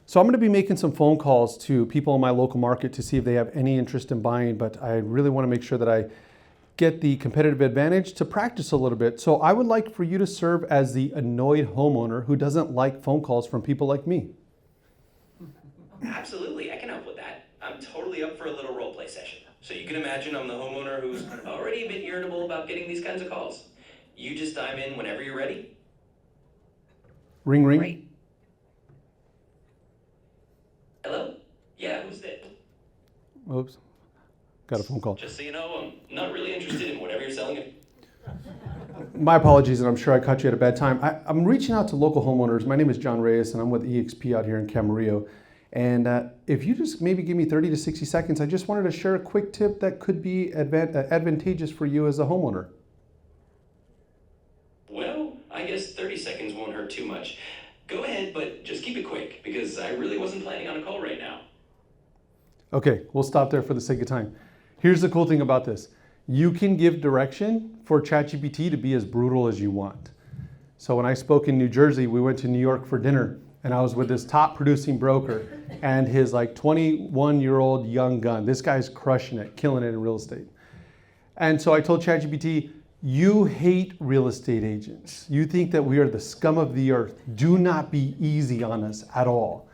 So I'm going to be making some phone calls to people in my local market to see if they have any interest in buying, but I really want to make sure that I get the competitive advantage to practice a little bit. So I would like for you to serve as the annoyed homeowner who doesn't like phone calls from people like me. Absolutely, I can help with that. I'm totally up for a little role play session. So you can imagine I'm the homeowner who's already a bit irritable about getting these kinds of calls. You just dive in whenever you're ready. Ring, ring. Great. Hello? Yeah, who's this? Oops, got a phone call. Just so you know, I'm not really interested in whatever you're selling. My apologies, and I'm sure I caught you at a bad time. I'm reaching out to local homeowners. My name is John Reyes, and I'm with EXP out here in Camarillo. And if you just maybe give me 30 to 60 seconds, I just wanted to share a quick tip that could be advantageous for you as a homeowner. Well, I guess 30 seconds won't hurt too much. Go ahead, but just keep it quick, because I really wasn't planning on a call right now. Okay, we'll stop there for the sake of time. Here's the cool thing about this. You can give direction for ChatGPT to be as brutal as you want. So when I spoke in New Jersey, we went to New York for dinner, and I was with this top producing broker and his like 21-year-old young gun. This guy's crushing it, killing it in real estate. And so I told ChatGPT, you hate real estate agents. You think that we are the scum of the earth. Do not be easy on us at all.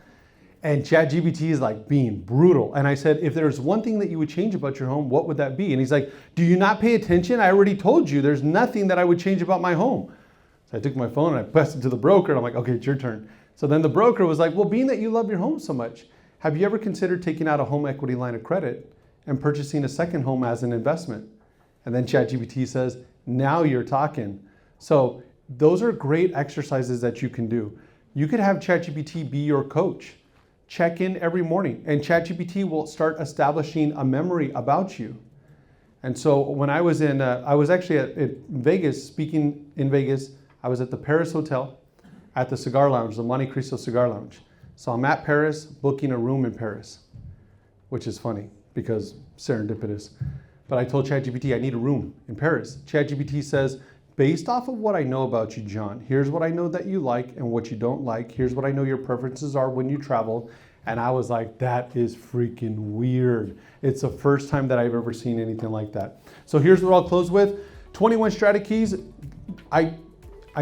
And ChatGPT is like being brutal. And I said, if there's one thing that you would change about your home, what would that be? And he's like, do you not pay attention? I already told you there's nothing that I would change about my home. So I took my phone and I pressed it to the broker and I'm like, okay, it's your turn. So then the broker was like, well, being that you love your home so much, have you ever considered taking out a home equity line of credit and purchasing a second home as an investment? And then ChatGPT says, now you're talking. So those are great exercises that you can do. You could have ChatGPT be your coach. Check in every morning and ChatGPT will start establishing a memory about you. And so when I was actually at Vegas, speaking in Vegas, I was at the Paris Hotel at the cigar lounge, the Monte Cristo cigar lounge. So I'm at Paris booking a room in Paris, which is funny because serendipitous. But I told ChatGPT I need a room in Paris. ChatGPT says, based off of what I know about you, John, here's what I know that you like and what you don't like. Here's what I know your preferences are when you travel. And I was like, that is freaking weird. It's the first time that I've ever seen anything like that. So here's what I'll close with. 21 Strategies, I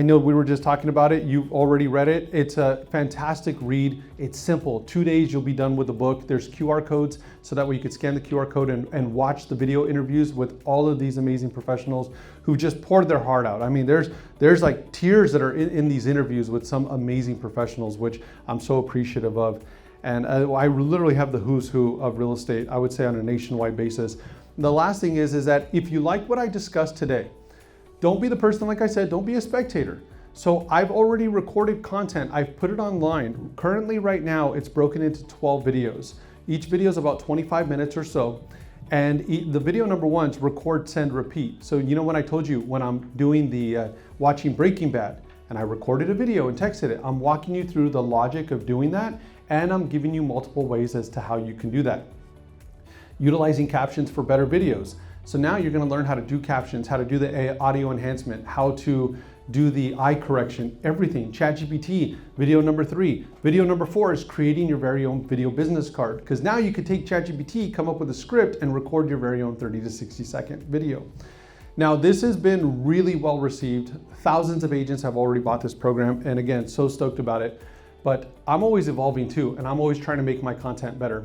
know we were just talking about it. You've already read it. It's a fantastic read. It's simple. 2 days, you'll be done with the book. There's QR codes, so that way you could scan the QR code and watch the video interviews with all of these amazing professionals who just poured their heart out. I mean, there's like tears that are in these interviews with some amazing professionals, which I'm so appreciative of. And I literally have the who's who of real estate, I would say, on a nationwide basis. The last thing is that if you like what I discussed today, don't be the person, like I said, don't be a spectator. So I've already recorded content. I've put it online. Currently right now, it's broken into 12 videos. Each video is about 25 minutes or so. And the video number 1 is record, send, repeat. So you know when I told you when I'm doing the watching Breaking Bad and I recorded a video and texted it, I'm walking you through the logic of doing that, and I'm giving you multiple ways as to how you can do that. Utilizing captions for better videos. So now you're going to learn how to do captions, how to do the audio enhancement, how to do the eye correction, everything. ChatGPT, video number 3. Video number 4 is creating your very own video business card, because now you could take ChatGPT, come up with a script, and record your very own 30 to 60 second video. Now, this has been really well received. Thousands of agents have already bought this program, and again, so stoked about it. But I'm always evolving too, and I'm always trying to make my content better.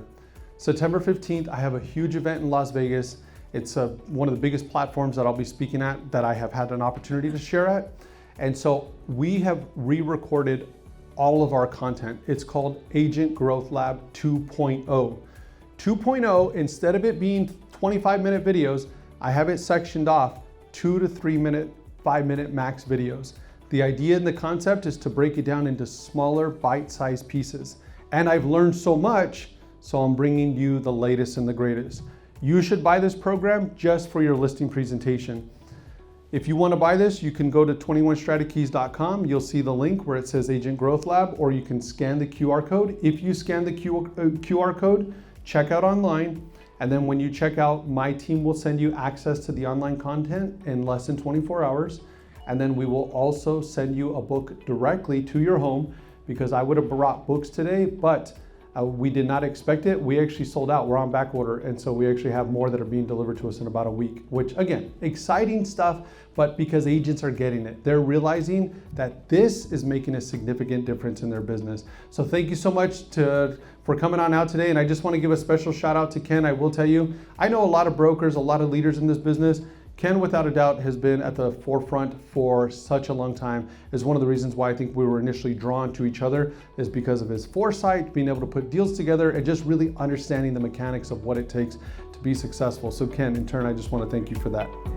September 15th, I have a huge event in Las Vegas. It's one of the biggest platforms that I'll be speaking at, that I have had an opportunity to share at. And so we have re-recorded all of our content. It's called Agent Growth Lab 2.0. 2.0, instead of it being 25-minute videos, I have it sectioned off 2 to 3 minute, 5-minute max videos. The idea and the concept is to break it down into smaller bite-sized pieces. And I've learned so much, so I'm bringing you the latest and the greatest. You should buy this program just for your listing presentation. If you want to buy this, you can go to 21strategies.com. You'll see the link where it says Agent Growth Lab, or you can scan the QR code. If you scan the QR code, check out online, and then when you check out, my team will send you access to the online content in less than 24 hours. And then we will also send you a book directly to your home, because I would have brought books today, but we did not expect it. We actually sold out. We're on back order. And so we actually have more that are being delivered to us in about a week, which again, exciting stuff, but because agents are getting it. They're realizing that this is making a significant difference in their business. So thank you so much for coming on out today. And I just want to give a special shout out to Ken. I will tell you, I know a lot of brokers, a lot of leaders in this business. Ken, without a doubt, has been at the forefront for such a long time. Is one of the reasons why I think we were initially drawn to each other, is because of his foresight, being able to put deals together, and just really understanding the mechanics of what it takes to be successful. So Ken, in turn, I just want to thank you for that.